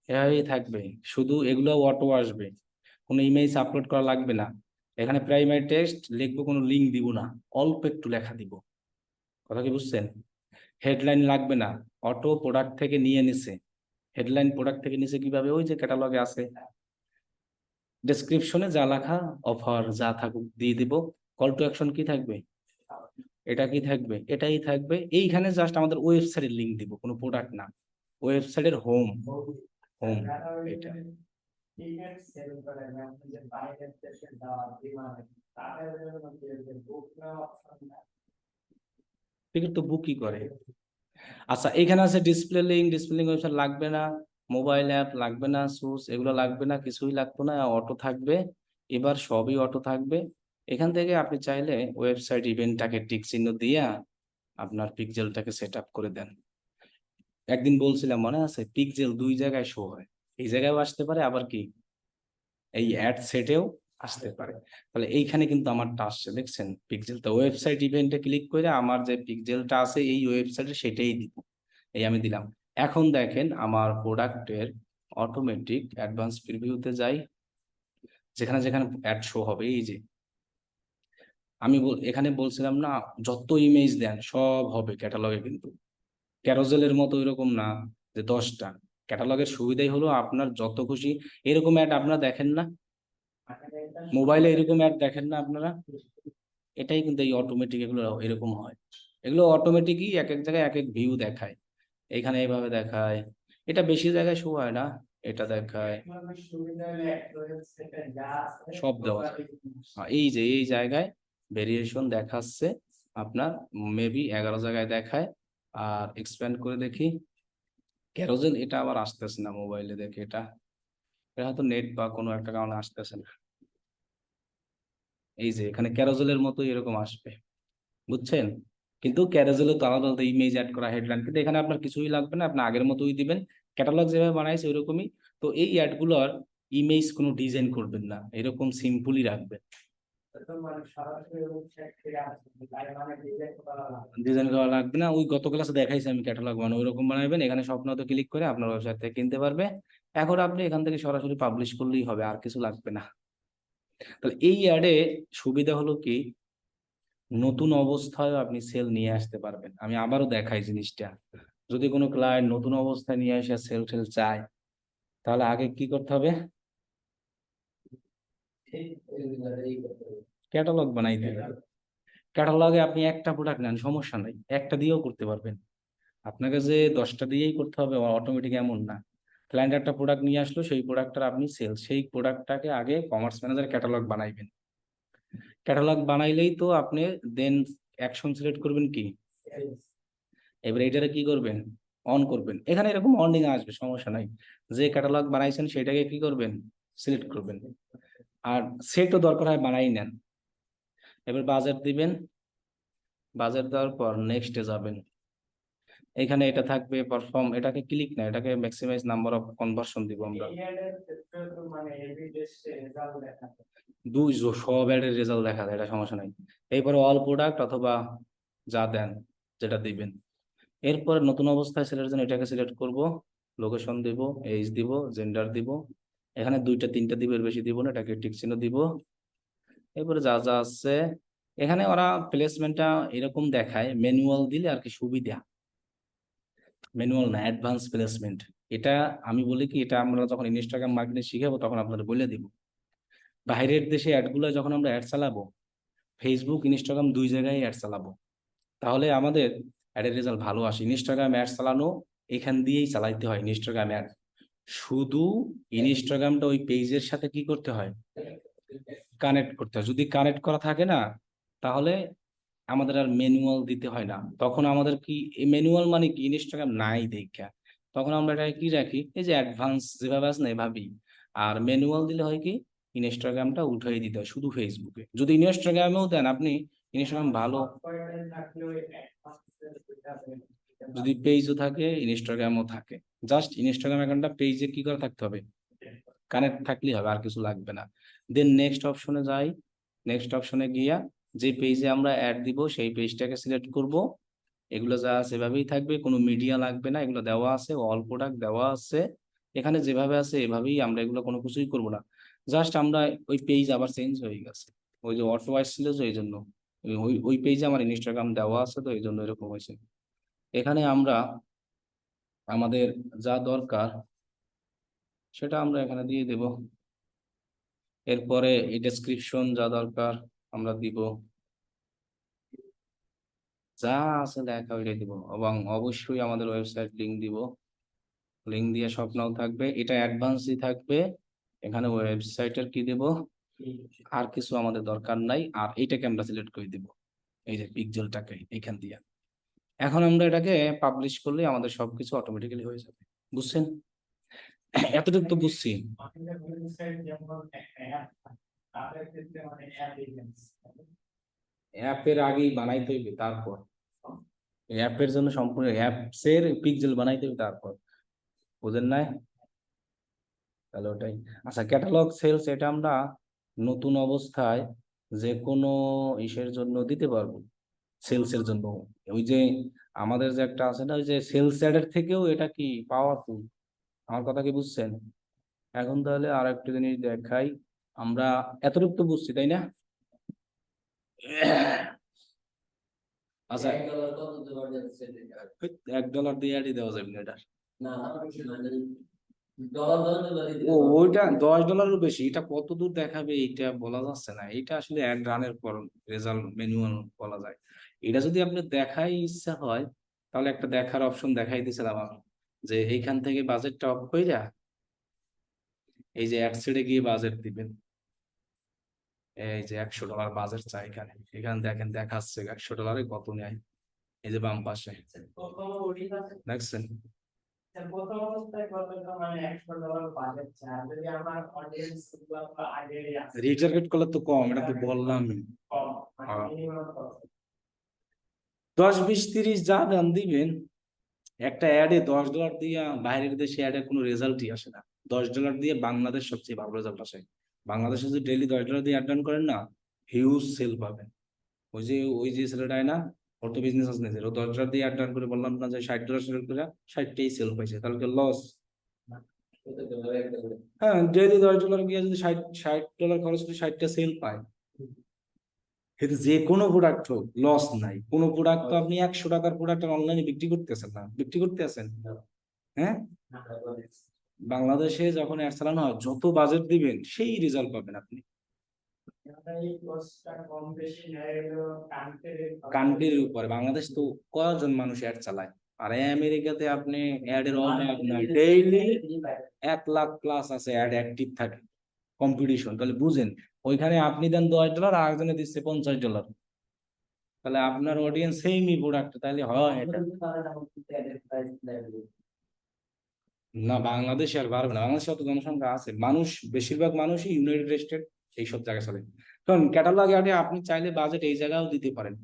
A: এভাবেই থাকবে, শুধু এগুলো অটো আসবে, কোনো ইমেজ আপলোড করা লাগবে না। এখানে প্রাইমারি টেক্সট লিখবো, কোনো লিঙ্ক দিব না, অল্প একটু লেখা দিব। কথা কি বুঝছেন? হেডলাইন লাগবে না, অটো প্রোডাক্ট থেকে নিয়ে নিছে। হেডলাইন প্রোডাক্ট থেকে নিচে কিভাবে? ওই যে ক্যাটালগে আছে, ডেসক্রিপশনে যা লেখা, অফার যা থাকুক দিয়ে দিব। কল টু অ্যাকশন কি থাকবে? এটা কি থাকবে? এটাই থাকবে। এইখানে জাস্ট আমাদের ওয়েবসাইটের লিংক দিব, কোনো প্রোডাক্ট না, ওয়েবসাইটের হোম। হোম এটা টিকিট তো বুক কি করে? আচ্ছা, এখানে আছে display link. Display link website লাগবে না, মোবাইল অ্যাপ লাগবে না, সুস এগুলো লাগবে না, কিছুই লাগবে না, অটো থাকবে। এবার সবই অটো থাকবে। এখান থেকে আপনি চাইলে ওয়েবসাইট ইভেন্টটাকে টিক চিহ্ন দিয়া আপনার পিকজেলটাকে সেট আপ করে দেন। একদিন বলছিলাম মনে আছে, পিকজেল দুই জায়গায় শো হয়, এই জায়গায়ও আসতে পারে, আবার কি এই অ্যাড সেটেও আসতে পারে। তাহলে এইখানে কিন্তু আমারটা আসছে, দেখছেন? পিকজেলটা ওয়েবসাইট ইভেন্টে ক্লিক করে আমার যে পিকজেলটা আছে এই ওয়েবসাইটে সেটাই দিব। এই আমি দিলাম। এখন দেখেন আমার প্রোডাক্টের অটোমেটিক অ্যাডভান্স প্রিভিউতে যাই, যেখানে যেখানে অ্যাড শো হবে। এই যে আমি এখানে বলছিলাম না, যত ইমেজ দেন সব হবে ক্যাটালগে, কিন্তু ক্যারোজেলের মতো এরকম না যে 10টা। ক্যাটালগের সুবিধাই হলো আপনার যত খুশি এরকম অ্যাড আপনারা দেখেন না, মোবাইলে এরকম অ্যাড দেখেন না আপনারা? এটাই কিন্তু এই অটোমেটিক এগুলো এরকম হয়। এগুলো অটোমেটিকই এক এক জায়গায় এক এক ভিউ দেখায়। এখানে এইভাবে দেখায়, এটা বেশি জায়গায় শো হয় না, এটা দেখায়, সব দেওয়া যায়। এই যে এই জায়গায় ভেরিয়েশন দেখাচ্ছে আপনার, মেবি 11 জায়গায় দেখায়। আর এক্সপ্যান্ড করে দেখি, ক্যারোজেল এটা আবার আসতেছে না মোবাইলে, দেখে এটা এটা হয়তো নেট বা কোনো একটা কারণে আসতেছে না। এই যে এখানে ক্যারোজেলের মতো এরকম আসবে, বুঝছেন? কিন্তু ক্যারোজেলে তো আলাদা আলাদা ইমেজ অ্যাড করা, হেডলাইন, কিন্তু এখানে আপনার কিছুই লাগবে না, আপনি আগের মতোই দিবেন, ক্যাটালগ যেভাবে বানাইছে ওইরকমই। তো এই অ্যাডগুলোর ইমেজ কোনো ডিজাইন করবেন না, এরকম সিম্পলই রাখবেন। ডিজাইন করা লাগবে না, ওই গত ক্লাসে দেখাইছি আমি ক্যাটালগ বানানো, ওইরকম বানাবেন। এখানে স্বপ্ন তো ক্লিক করে আপনার ওয়েবসাইট থেকে কিনতে পারবে। এখন আপনি এখান থেকে সরাসরি পাবলিশ করলেই হবে, আর কিছু লাগবে না। তাহলে এই অ্যাডে সুবিধা হলো কি, নতুন অবস্থায় আপনি সেল নিয়ে আসতে পারবেন। আমি আবারও দেখাই জিনিসটা, যদি কোনো ক্লায়েন্ট নতুন অবস্থায় নিয়ে আসে সেল টেল চায়, তাহলে আগে কি করতে হবে? ক্যাটালগ বানাইতে হবে। ক্যাটালগে আপনি একটা প্রোডাক্ট নেন, সমস্যা নাই, একটা দিয়েও করতে পারবেন। আপনাকে যে 10টা দিয়েই করতে হবে অটোমেটিক এমন না। ক্লায়েন্ট একটা প্রোডাক্ট নিয়ে আসলো, সেই প্রোডাক্টটার আপনি সেল, সেই প্রোডাক্টটাকে আগে কমার্স ম্যানেজার ক্যাটালগ বানাইবেন। ক্যাটালগ বানাইলেই তো আপনি দেন অ্যাকশন সিলেক্ট করবেন কি, এবার এটারে কি করবেন, অন করবেন। এখানে এরকম অর্নিং আসবে, সমস্যা নাই। যে ক্যাটালগ বানাইছেন সেটাকে কি করবেন, সিলেক্ট করবেন। আর সেটও দরকার হয় বানাই নেন। এবার বাজেট দিবেন, বাজেট দেওয়ার পর নেক্সটে যাবেন। এখানে এটা থাকবে পারফর্ম, এটাকে ক্লিক না, এটাকে ম্যাক্সিমাইজ নাম্বার অফ কনভার্সন দিব আমরা। সব অ্যাডের রেজাল্ট দেখা যায়, এটা সমস্যা নাই। এরপরে অল প্রোডাক্ট অথবা যা দেন যেটা দিবেন। এরপর নতুন অবস্থায় সেলের জন্য এটাকে সিলেক্ট করব, লোকেশন দিব, এজ দিব, জেন্ডার দিব। এখানে 2টা 3টা দিব, এর বেশি দিব না, এটাকে টিক চিহ্ন দিব। এরপরে যা যা আছে, এখানে ওরা প্লেসমেন্টটা এরকম দেখায়, ম্যানুয়াল দিলে আর কি সুবিধা, ম্যানুয়াল না, অ্যাডভান্স প্লেসমেন্ট। এটা আমি বলি কি, এটা আমরা যখন ইনস্টাগ্রাম মার্কেটিং শিখাবো তখন আপনাদের বলে দিব। বাইরের দেশে অ্যাডগুলো যখন আমরা অ্যাড চালাবো, ফেসবুক ইনস্টাগ্রাম দুই জায়গায় অ্যাড চালাবো, তাহলে আমাদের অ্যাডের রেজাল্ট ভালো আসে। ইনস্টাগ্রাম অ্যাড চালানো এখান দিয়েই চালাইতে হয়, ইনস্টাগ্রাম অ্যাড। শুধু ইনস্টাগ্রামটা ওই পেজের সাথে কি করতে হয়, কানেক্ট করতে হয়। যদি কানেক্ট করা থাকে না, তাহলে আমাদের আর ম্যানুয়াল দিতে হয় না। তখন আমাদের কি ম্যানুয়াল মানে কি, ইনস্টাগ্রাম নাই দেখা, তখন আমরা এটা কি রাখি, এই যে অ্যাডভান্স যেভাবে আছে না এভাবেই। আর ম্যানুয়াল দিলে হয় কি, ইনস্টাগ্রামটা উঠাই দিতে হয় শুধু ফেসবুকে। যদি ইনস্টাগ্রামেও দেন আপনি, ইনস্টাগ্রাম ভালো যদি পেজও থাকে ইনস্টাগ্রামও থাকে, জাস্ট ইনস্টাগ্রাম অ্যাকাউন্টটা পেজে কি করে থাকতে হবে, কানেক্ট থাকলেই হবে, আর কিছু লাগবে না। দেন নেক্সট অপশনে যাই, নেক্সট অপশনে গিয়া যে পেজে আমরা অ্যাড দিব সেই পেজটাকে সিলেক্ট করব। এগুলো যা আছে এভাবেই থাকবে, কোনো মিডিয়া লাগবে না, এগুলো দেওয়া আছে, অল প্রোডাক্ট দেওয়া আছে, এখানে যেভাবে আছে এভাবেই আমরা এগুলো কোনো কিছুই করব না। জাস্ট আমরা ওই পেজ আবার চেঞ্জ হয়ে গেছে, ওই যে অটো আসছিল যে এই জন্য, ওই ওই পেজে আমার ইনস্টাগ্রাম দেওয়া আছে তো এই জন্য এরকম হয়েছে। এখানে আমরা আমাদের যা দরকার সেটা আমরা এখানে দিয়ে দেব। এরপরে এই ডেসক্রিপশন যা দরকার আমরা দিব, যা আছে লেখা ওইটাই দিব, এবং অবশ্যই আমাদের ওয়েবসাইট লিংক দিব, লিংক দিয়ে স্বপ্নও থাকবে, এটা অ্যাডভান্সই থাকবে। এখানে ওয়েবসাইটের কি দেব, আর কিছু আমাদের দরকার নাই, আর এইটাকে আমরা সিলেক্ট করে দিব, এই যে পিক্সেলটাকে এইখান দিয়ে। এখন আমরা এটাকে পাবলিশ করলে আমাদের সবকিছু অটোমেটিক্যালি হয়ে যাবে, বুঝছেন? এতটুকু তো বুঝছি। অ্যাপের আগেই বানাইতে হইবে, তারপর অ্যাপের জন্য সম্পূর্ণ অ্যাপসের পিক্সেল বানাইতে হবে তারপর, বুঝেন নাই? তাহলে ওটাই। আচ্ছা, ক্যাটালগ সেলস এটা আমরা নতুন অবস্থায় যে কোনো ইসের জন্য দিতে পারবো, সেলসের জন্য। ওই যে আমাদের যে একটা আছে না, ওই যে সেলস অ্যাডের থেকেও এটা কি পাওয়ারফুল, আমার কথা কি বুঝছেন? এখন তাহলে আর একটা জিনিস দেখাই, আমরা এতটুকু তো বুঝছি তাই না? আচ্ছা, $1 দিয়ে অ্যাডই দেওয়া যাবে না এটা। ও ওইটা $10 বেশি, এটা কত দূর দেখাবে এটা বলা যাচ্ছে না, এটা আসলে অ্যাড রানের পর রেজাল্ট ম্যানুয়াল বলা যায়। এটা যদি আপনি দেখাই ইচ্ছা হয় তাহলে একটা দেখার অপশন দেখাই দিয়েছিলাম আমি, যে এইখান থেকে বাজেটটা অফ কইরা এই যে অ্যাড সেটে গিয়ে বাজেট দিবেন, এই যে $100 বাজেট চাই এখানে, এখানে দেখেন দেখাচ্ছে $100 কত নেয়, এই যে বাম পাশে দেখছেন।
B: প্রথম অবস্থায় কতটা মানে $100 বাজেট চাই, যদি আমার অডিয়েন্স
A: রিটার্গেট করলে তো কম, এটা তো বললাম।
B: কম মানে মিনিমাম
A: 10, 20, 30 যা দাম দিবেন, একটা অ্যাডে $10 দিয়ে বাইরের দেশে অ্যাডের কোনো রেজাল্টই আসে না। $10 দিয়ে বাংলাদেশ সবচেয়ে ভালো রেজাল্ট আসে। বাংলাদেশে যদি ডেইলি $10 দিয়ে অ্যাড রান করেন না, হিউজ সেল পাবেন। ওই যে ছেলেটাই না, ওর তো বিজনেস আছে নিজের, ও $10 দিয়ে অ্যাড রান করে, বললাম না যে $60 সেল করে 60টাই সেল পাইছে, তাহলে কি লস? হ্যাঁ, ডেইলি $10 গিয়ে যদি $60 খরচ করে 60টা সেল পায়, কিন্তু যে কোনো প্রোডাক্ট হোক লস নাই। কোনো প্রোডাক্ট তো আপনি $100 প্রোডাক্ট অনলাইনে বিক্রি করতেছেন না, বিক্রি করতে আছেন? হ্যাঁ, বাংলাদেশে যখন অ্যাড চালানো হয় যত বাজেট দিবেন সেই রেজাল্ট পাবেন আপনি। কান্ট্রির উপরে, বাংলাদেশ তো কয়জন মানুষ অ্যাড চালায়, আর আমেরিকাতে আপনি অ্যাড এর অভাব নাই, ডেইলি 1 লাখ+ আছে অ্যাড অ্যাক্টিভ থাকে, কম্পিটিশন। তাহলে বুঝেন, ওইখানে আপনি দেন $10 আর একজনে দিচ্ছে $50, তাহলে আপনার অডিয়েন্স সেমই প্রোডাক্ট, তাহলে হয় এটা না। বাংলাদেশে আর পারবে না, বাংলাদেশে অত জনসংখ্যা আছে, মানুষ বেশিরভাগ মানুষই ইউনাইটেড স্টেট এইসব জায়গায় চলে। কারণ ক্যাটালগ অ্যাডে আপনি চাইলে বাজেট এই জায়গাও দিতে পারেন,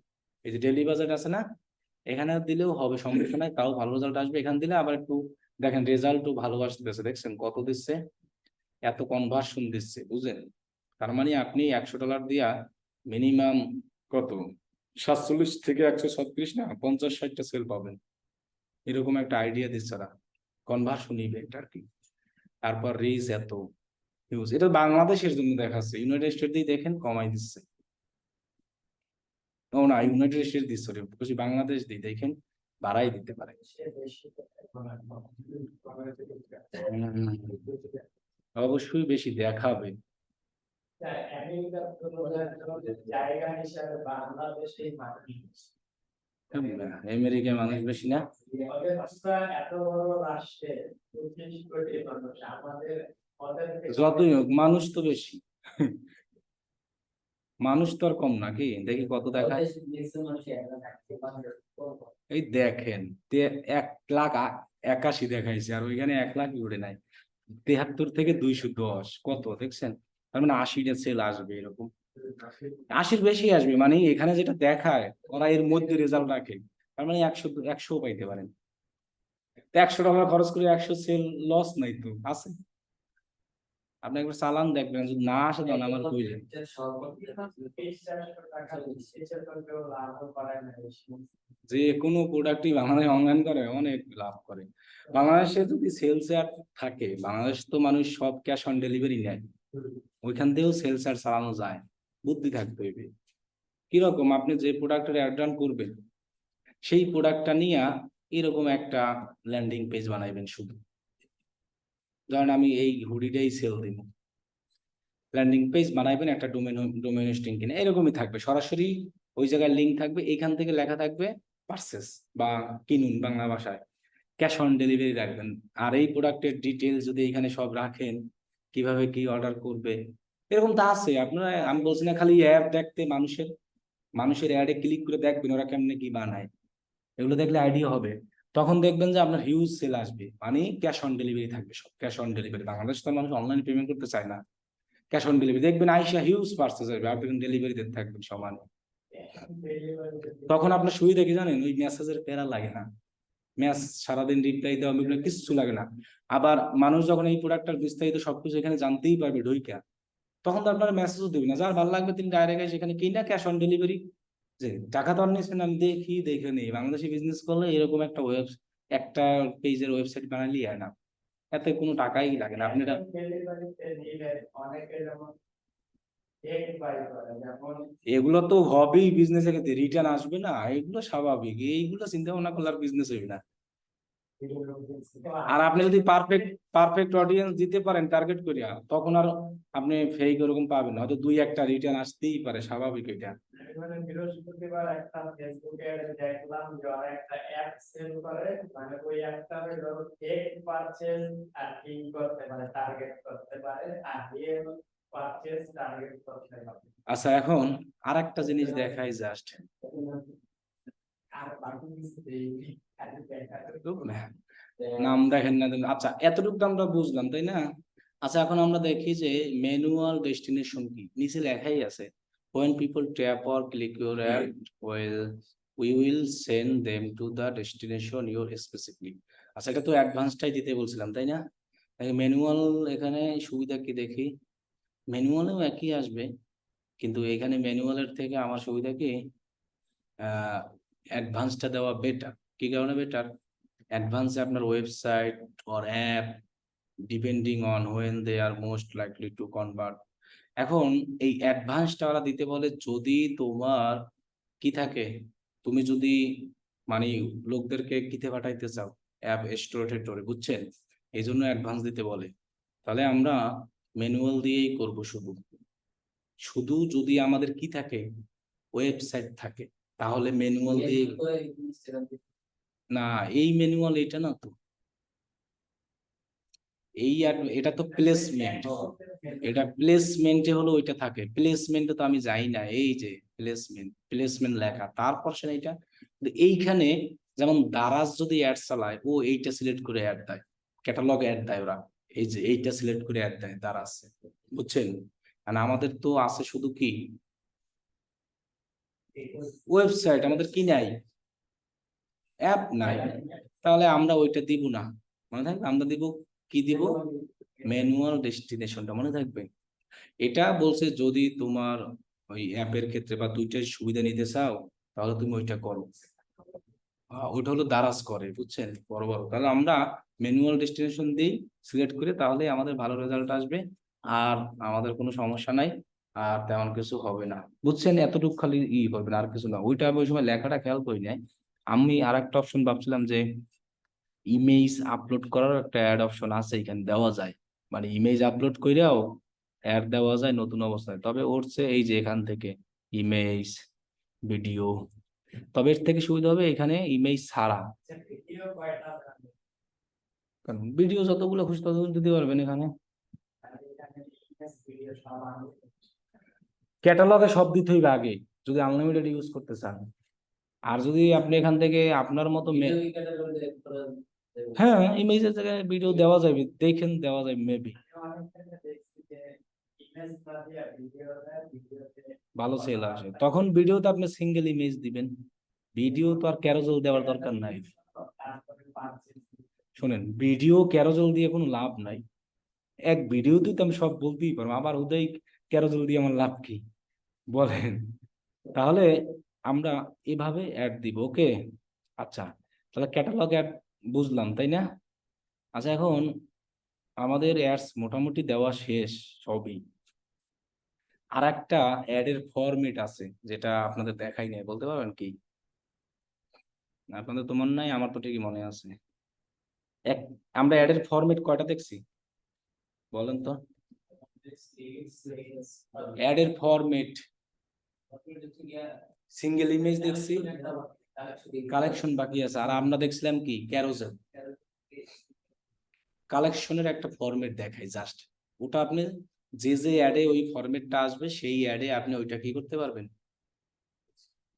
A: এই যে ডেইলি বাজেট আছে না, এখানে দিলেও হবে, সমস্যা নাই, তাও ভালো রেজাল্ট আসবে। এখানে দিলে আবার একটু দেখেন রেজাল্টও ভালো আসতেছে, দেখছেন কত দিচ্ছে, এত কনভার্সন দিচ্ছে, বুঝলেন? তার মানে আপনি $100 দিয়া মিনিমাম কত 47 থেকে 136 না 50-60টা সেল পাবেন, এরকম একটা আইডিয়া দিচ্ছে ওরা, কনভার্সন ইভেন্ট আর কি। তারপর রিচ এত হিউজ, এটা বাংলাদেশের জন্য দেখাচ্ছে, ইউনাইটেড স্টেট দিয়ে দেখেন কমাই দিচ্ছে। ও না, ইউনাইটেড স্টেট দিচ্ছে রে, খুশি বাংলাদেশ দিয়ে দেখেন বাড়াই দিতে পারে। অবশ্যই বেশি দেখাবে।
B: জায়গা হিসাবে বাংলাদেশে
A: আমেরিকায় মানুষ বেশি না,
B: এত বড় রাষ্ট্রে 25 কোটি মানুষ, আমাদের
A: যতই হোক মানুষ তো বেশি, মানুষ তো আর কম নাকি, দেখি কত দেখায়। এই দেখেন 1,81,000 দেখাইছে, আর ওইখানে 1,00,000 উঠে নাই, 73 থেকে 210 কত দেখছেন, তার মানে 80টা সেল আসবে এরকম। 80-র বেশি আসবে, মানে এখানে যেটা দেখায় ওরা এর মধ্যে রেজাল্ট রাখে, তার মানে 100 পাইতে পারেন। তো 100 টাকা খরচ করে 100 সেল, লস নাই তো, আছে। আপনি একবার চালান দেখবেন, যদি না আসে তখন আমার কইলেন। যে কোনো প্রোডাক্টই বাংলাদেশ অনলাইন করে অনেক লাভ করে। বাংলাদেশে যদি সেলস অ্যাড থাকে, বাংলাদেশ তো মানুষ সব ক্যাশ অন ডেলিভারি নেয়, ওইখান থেকেও সেলস অ্যাড চালানো যায়, বুদ্ধি থাকতে হইবে। কিরকম, আপনি যে প্রোডাক্টের অ্যাড রান করবেন সেই প্রোডাক্টটা নিয়ে এরকম একটা ল্যান্ডিং পেজ বানাইবেন শুধু। ধরেন আমি এই হুডিটাই সেল দিব, ল্যান্ডিং পেজ বানাইবেন, একটা ডোমেন হোস্টিং কিনে এরকমই থাকবে, সরাসরি ওই জায়গায় লিঙ্ক থাকবে, এইখান থেকে লেখা থাকবে পারচেস বা কিনুন বাংলা ভাষায়, ক্যাশ অন ডেলিভারি রাখবেন। আর এই প্রোডাক্টের ডিটেলস যদি এখানে সব রাখেন, কিভাবে কি অর্ডার করবে, এরকম তো আছে। আপনারা, আমি বলছি না খালি অ্যাপ দেখতে, মানুষের অ্যাডে ক্লিক করে দেখবেন ওরা কেমনে কি বানায়, এগুলো দেখলে আইডিয়া হবে। তখন দেখবেন যে আপনার হিউজ সেল আসবে, মানে ক্যাশ অন ডেলিভারি থাকবে, সব ক্যাশ অন ডেলিভারি। বাংলাদেশ তো মানুষ অনলাইন পেমেন্ট করতে চায় না, ক্যাশ অন ডেলিভারি দেখবেন আইসা হিউজ পার্সেস আসবে, আপনি ডেলিভারি দিতে থাকবেন সমান। তখন আপনার সুবিধা কি জানেন, ওই মেসেজের প্যারা লাগে না, মেস সারাদিন রিপ্লাই দেওয়া কিছু লাগে না। আবার মানুষ যখন এই প্রোডাক্টটার বিস্তারিত সবকিছু এখানে জানতেই পারবে ঢুইকা, তখন তো আপনার মেসেজও দেবে না, যার ভালো লাগবে তিনি ডাইরেক্ট সেখানে কিনা ক্যাশ অন ডেলিভারি। যে টাকা তো আর নিচ্ছেন, আমি দেখে নেই বাংলাদেশি বিজনেস করলে এরকম একটা একটা পেজের ওয়েবসাইট বানালেই হয় না, এতে কোনো টাকাই লাগে না। আপনি এটা এগুলো তো হবেই, বিজনেসের ক্ষেত্রে রিটার্ন আসবে না, এগুলো স্বাভাবিক, এইগুলো চিন্তা ভাবনা করলে আর বিজনেস হইবে না। আর আপনি যদি পারফেক্ট পারফেক্ট অডিয়েন্স দিতে পারেন টার্গেট করিয়া, তখন আর আপনি ফেক ওরকম পাবেন না, হয়তো 2-1টা রিটার্ন আসতেই পারে, স্বাভাবিক এটা।
B: বৃহস্পতিবার একটা ফেসবুকে দেখলাম যে ওরা একটা অ্যাপ সেল করে, মানে ওই অ্যাপটা হলো এক পারচেজ আর ইন করতে পারে, টার্গেট করতে পারে, আর এর পারচেজ টার্গেট করতে পারে।
A: আচ্ছা, এখন আর একটা জিনিস দেখাই জাস্ট,
B: আর বাকি কিছু দেই
A: নাম দেখেন না তুমি। আচ্ছা, এতটুকু তো আমরা বুঝলাম, তাই না? আচ্ছা, এখন আমরা দেখি যে ম্যানুয়াল ডেস্টিনেশন কি, নিচে লেখাই আছে, when people tap or click your ad, well, we will send them to the destination you specifically. আচ্ছা, এটা তো অ্যাডভান্সটাই দিতে বলছিলাম, তাই না? ম্যানুয়াল, এখানে সুবিধা কি দেখি, ম্যানুয়ালেও একই আসবে, কিন্তু এখানে ম্যানুয়ালের থেকে আমার সুবিধা কি, অ্যাডভান্সটা দেওয়া বেটার। কি কারণে বেটার? অ্যাডভান্সে আপনার website or app depending on when they are most likely to convert. এখন এই অ্যাডভান্সটা ওরা দিতে বলে যদি তোমার কি থাকে, তুমি যদি মানে লোকদেরকে কিতে পাঠাইতে চাও, অ্যাপ স্টোরে টোরে, বুঝছেন, এই জন্য অ্যাডভান্স দিতে বলে। তাহলে আমরা ম্যানুয়াল দিয়েই করব শুধু, শুধু যদি আমাদের কি থাকে, ওয়েবসাইট থাকে, তাহলে ম্যানুয়াল দিয়ে। না, এই ম্যানুয়াল এটা না তো, এটা তো প্লেসমেন্ট, এটা প্লেসমেন্টে হলো ওইটা থাকে, প্লেসমেন্টে তো আমি যাই না, এই যে প্লেসমেন্ট লেখা, তারপর সে এইটা। কিন্তু এইখানে যেমন দারাজ যদি অ্যাড চালায়, ও এইটা সিলেক্ট করে অ্যাড দেয়, ক্যাটালগ অ্যাড দেয় ওরা, এই যে এইটা সিলেক্ট করে অ্যাড দেয় দারাজ, বুঝছেন? আর আমাদের তো আছে শুধু কি ওয়েবসাইট, আমাদের কি নাই, অ্যাপ নাই, তাহলে আমরা ওইটা দিব না, মনে থাকবে, আমরা দিব কি দিব, ম্যানুয়াল ডেস্টিনেশনটা, মনে থাকবে। এটা বলছে যদি তোমার ওই অ্যাপের ক্ষেত্রে বা দুইটাই সুবিধা নিতে চাও, তাহলে তুমি ওইটা করো। ওইটা হলো দারাজ করে, বুঝছেন, বড় বড়, তাহলে আমরা ম্যানুয়াল ডেস্টিনেশন দিই সিলেক্ট করে, তাহলে আমাদের ভালো রেজাল্ট আসবে, আর আমাদের কোনো সমস্যা নাই, আর তেমন কিছু হবে না, বুঝছেন, এতটুকু খালি করবে না, আর কিছু না। ওইটা আমি ওই সময় লেখাটা খেয়াল করি নাই। আমি আর একটা অপশন ভাবছিলাম যে ইমেজ আপলোড করার একটা অ্যাড অপশন আছে, এখানে দেওয়া যায়, মানে ইমেজ আপলোড কইরাও অ্যাড দেওয়া যায় নতুন অবস্থায়, তবে ওরছে এই যে এখান থেকে ইমেজ, ভিডিও, তবে এর থেকে সুবিধা হবে এখানে ইমেজ ছাড়া,
B: ভিডিও কয়টা
A: কারণ ভিডিও যতগুলো খুশি ততগুলো দিতে পারবেন এখানে,
B: ভিডিও সব
A: ক্যাটালগে সব দিতে হইবে আগে যদি আনলিমিটেড ইউজ করতে চান। আর যদি আপনি এখান থেকে আপনার মতো হ্যাঁ, ইমেজের জায়গায় ভিডিও দেওয়া যাবে, দেখেন দেওয়া যাবে মেবি। ভালো সেল আসে, তখন ভিডিওতে আপনি সিঙ্গেল ইমেজ দিবেন, ভিডিও তো আর ক্যারোজেল দেওয়ার দরকার নাই।
B: তারপরে purchase
A: শোনেন, ভিডিও ক্যারোজেল দিয়ে কোনো লাভ নাই, এক ভিডিওতেই তো আমি সব বলতেই পারবো, আবার ওটাই ক্যারোজেল দিয়ে আমার লাভ কি বলেন? তাহলে আমরা এভাবে অ্যাড দিব, ওকে? আচ্ছা, তাহলে ক্যাটালগ অ্যাড বুঝলাম, তাই না? আচ্ছা, এখন আমাদের অ্যাডস মোটামুটি দেওয়া শেষ সবই। আর একটা অ্যাডের ফরম্যাট আছে যেটা আপনাদের দেখাই নাই, বলতে পারবেন কি? আপনাদের তো মনে নাই, আমার তো ঠিকই মনে আছে। এক, আমরা অ্যাডের ফরম্যাট কয়টা দেখছি বলেন তো? অ্যাডের ফরম্যাট সিঙ্গেল ইমেজ দেখছি, কালেকশন বাকি আছে, আর আমরা দেখছিলাম কি ক্যারোসেল। কালেকশনের একটা ফরম্যাট দেখাই জাস্ট, ওটা আপনি যে যে অ্যাডে ওই ফরম্যাটটা আসবে সেই অ্যাডে আপনি ওইটা কি করতে পারবেন,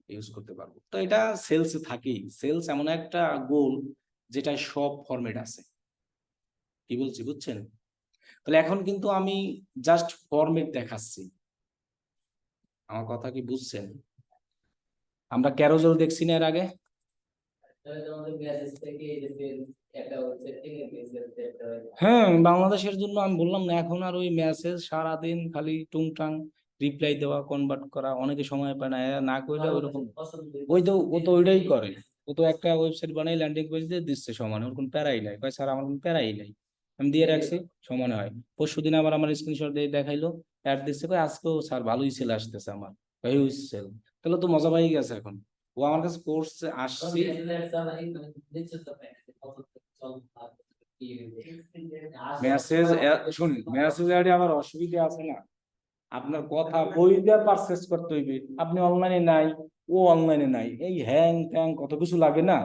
A: ইউজ করতে পারবো। তো এটা সেলস থাকেই, সেলস এমন একটা গোল যেটা সব ফরম্যাট আছে। কি বলছি বুঝছেন? তাহলে এখন কিন্তু আমি জাস্ট ফরম্যাট দেখাচ্ছি, আমার কথা কি বুঝছেন? আমরা ক্যারোজেল দেখছি না এর আগে? হ্যাঁ, বাংলাদেশের জন্য আমি বললাম না, এখন আর ওই মেসেজ সারাদিন খালি টুংটাং রিপ্লাই দেওয়া, কনভার্ট করা, অনেকে সময় পায় না, এরা না করলে ওইরকম। ওই তো ও তো ওইটাই করে, ও তো একটা ওয়েবসাইট বানাই ল্যান্ডিং পেজ দিয়ে দিচ্ছে সমানে, ওর কোনো প্যারাই নাই, কয় স্যার আমার কোনো প্যারাই নাই, আমি দিয়ে রাখছি সমানে হয়। পরশুদিন আবার আমার স্ক্রিনশট দিয়ে দেখাইলো, অ্যাড দিচ্ছে, কয় আজকেও স্যার ভালোই সেল আসতেছে আমার, হিউজ সেল। তাহলে তো মজা পাই গেছে এখন, ও আমার কাছে কোর্সে আসছে। মেসেজ শুনুন, মেসেজ অ্যাডে আবার অসুবিধা আছে না, আপনার কথা বই দিয়ে পারচেস করতে হইবে, আপনি অনলাইনে নাই, ও অনলাইনে নাই, এই হ্যাং ট্যাং কত কিছু লাগে না।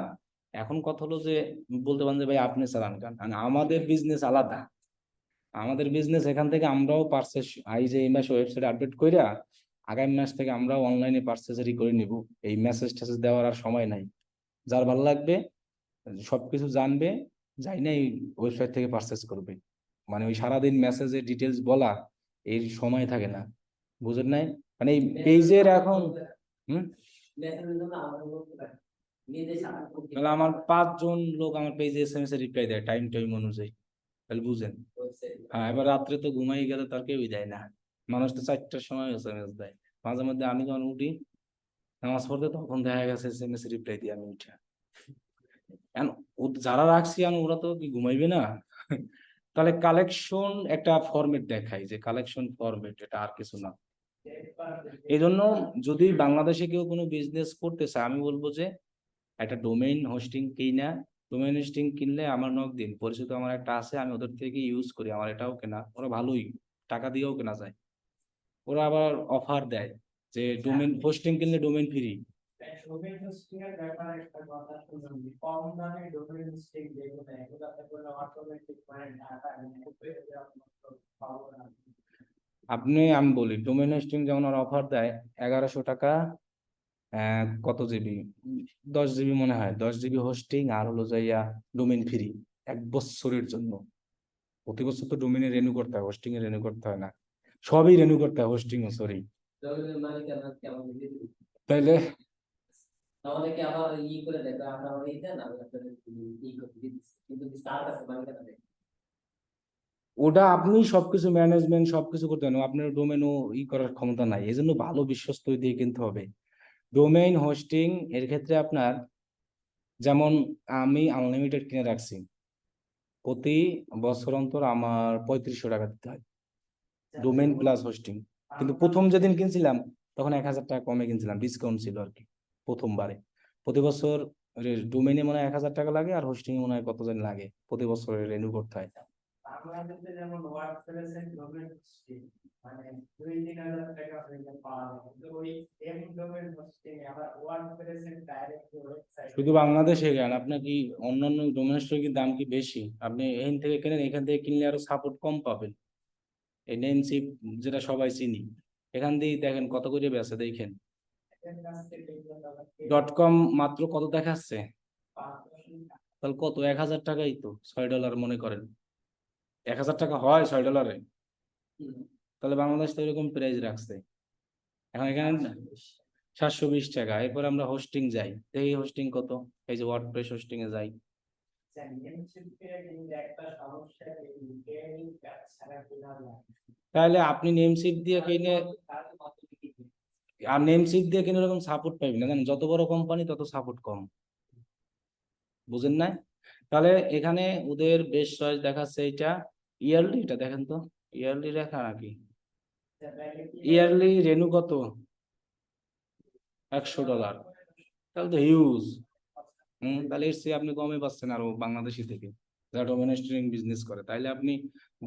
A: এখন কথা হলো যে বলতে পারেন যে ভাই আপনি চালান কেন, আর আমাদের বিজনেস আলাদা, আমাদের বিজনেস এখান থেকে আমরাও পারচেস, এই যে এই মাসে ওয়েবসাইট আপডেট কইরা আগামী মাস থেকে আমরাও অনলাইনে পারচেসারি করে নিব, এই মেসেজ টেসেজ দেওয়ার আর সময় নাই। যার ভালো লাগবে সবকিছু জানবে, যাই না এই ওয়েবসাইট থেকে পারচেস করবে, মানে ওই সারাদিন মেসেজের ডিটেলস বলা এর সময় থাকে না, বুঝেন নাই? মানে এই পেজের এখন হুম, তাহলে আমার 5 জন লোক আমার পেজে এসএমএস এ রিপ্লাই দেয় টাইম টাইম অনুযায়ী, তাহলে বুঝেন। হ্যাঁ, এবার রাত্রে তো ঘুমাই গেলে তার কেউই দেয় না, মানুষ তো 4টার সময় এসএমএস দেয়, মাঝে মধ্যে আমি যখন উঠি নামাজ পড়তে তখন দেখা গেছে এসএমএস রিপ্লাই দিয়ে আমি উঠা। এখন যারা রাখছি আমি, ওরা তো কি ঘুমাইবে না? তাহলে কালেকশন একটা ফরম্যাট দেখাই, যে কালেকশন ফরম্যাট, এটা আর কিছু না। এই জন্য যদি বাংলাদেশে কেউ কোনো বিজনেস করতে চায়, আমি বলবো যে একটা ডোমেইন হোস্টিং কিনা, ডোমেইন হোস্টিং কিনলে আমার নক দিন, পরিচিত আমার একটা আছে, আমি ওদের থেকে ইউজ করি, আমার এটাও কেনা, ওরা ভালোই টাকা দিয়েও কেনা যায়, ওরা আবার অফার দেয় যে ডোমেইন হোস্টিং কিনলে ডোমেইন ফ্রি।
B: ডোমেইন হোস্টিং এর ব্যাপারে একটা কথা শুনুন, কম দামে ডোমেইন হোস্টিং যেগুলো এগুলোতে কোনো অটোমেটিক মানে টাকা নেই, পাবো না।
A: আমি বলি ডোমেইন হোস্টিং যেমন ওরা অফার দেয় 1100 টাকা, কত জিবি, 10 জিবি মনে হয়, 10 জিবি হোস্টিং, আর হলো যাইয়া ডোমেইন ফ্রি 1 বছরের জন্য। প্রতি বছর তো ডোমেইনে রেনিউ করতে হয়, হোস্টিং এ রেনিউ করতে হয় না, সবই রেনিউ করতে হয়, হোস্টিং ও সরি। তাইলে
C: তাহলে কি আবার করে দেখবে আমরা আবার দেন আমি আপনাদের করে দিচ্ছি কিন্তু তার কাছে কেন দেয়?
A: ওটা আপনি সবকিছু ম্যানেজমেন্ট সবকিছু করতে পারেন, আপনার ডোমেনও করার ক্ষমতা নাই, এই জন্য ভালো বিশ্বস্ত দিয়ে কিনতে হবে। ডোমেইন হোস্টিং এর ক্ষেত্রে আপনার, যেমন আমি আনলিমিটেড কিনে রাখছি, প্রতি বছর অন্তর আমার 3500 টাকা দিতে হয় ডোমেইন প্লাস হোস্টিং। কিন্তু প্রথম যেদিন কিনছিলাম তখন 1000 টাকা কমে কিনছিলাম, ডিসকাউন্ট ছিল আর কি প্রথমবারে। প্রতি বছর ডোমেইনে মনে হয় 1000 টাকা লাগে, আর হোস্টিং মনে হয় কত যেন লাগে, প্রতি বছর রেনিউ করতে হয়।
B: বাংলাদেশে যেমন ওয়ার্ডপ্রেসের ডোমেইন হোস্টিং মানে 2-3 হাজার টাকা হইলে পাওয়া যায়, কিন্তু ওই সেম ডোমেইন হোস্টিং আবার ওয়ার্ডপ্রেসের ডাইরেক্ট ওয়েবসাইট।
A: শুধু বাংলাদেশে কেন, আপনার কি অন্যান্য ডোমেস্টিক দাম কি বেশি? আপনি এখান থেকে কেনেন, এখান থেকে কিনলে আরো সাপোর্ট কম পাবেন। এই নেমসিপ যেটা সবাই চিনি, এখান দিয়ে দেখেন কত করে বেচে দেখেন। .com মাত্র কত দেখাচ্ছে, তাহলে কত, 1000 টাকাই তো, $6 মনে করেন, 1000 টাকা হয় $6। তাহলে বাংলাদেশ তো এরকম প্রাইস রাখছে, এখন এখানে 720 টাকা। এরপর আমরা হোস্টিং যাই, এই হোস্টিং কত, এই যে ওয়ার্ডপ্রেস হোস্টিং এ যাই। তাহলে আপনি নেমশিপ দিয়ে কিনে, আর নেমশিপ দিয়ে কিনে এরকম সাপোর্ট পাইবেন না, জানেন, যত বড় কোম্পানি তত সাপোর্ট কম, বুঝেন না? তাহলে এখানে ওদের বেস্ট চয়েস দেখাচ্ছে এইটা ইয়ারলি, এটা দেখেন তো ইয়ারলি রেখা নাকি, ইয়ারলি রেনু কত, $100, তাহলে তো হিউজ। তাহলে এর চেয়ে আপনি কমে পাচ্ছেন আরো বাংলাদেশি থেকে, যারা ডোমেস্টিক বিজনেস করে, তাইলে আপনি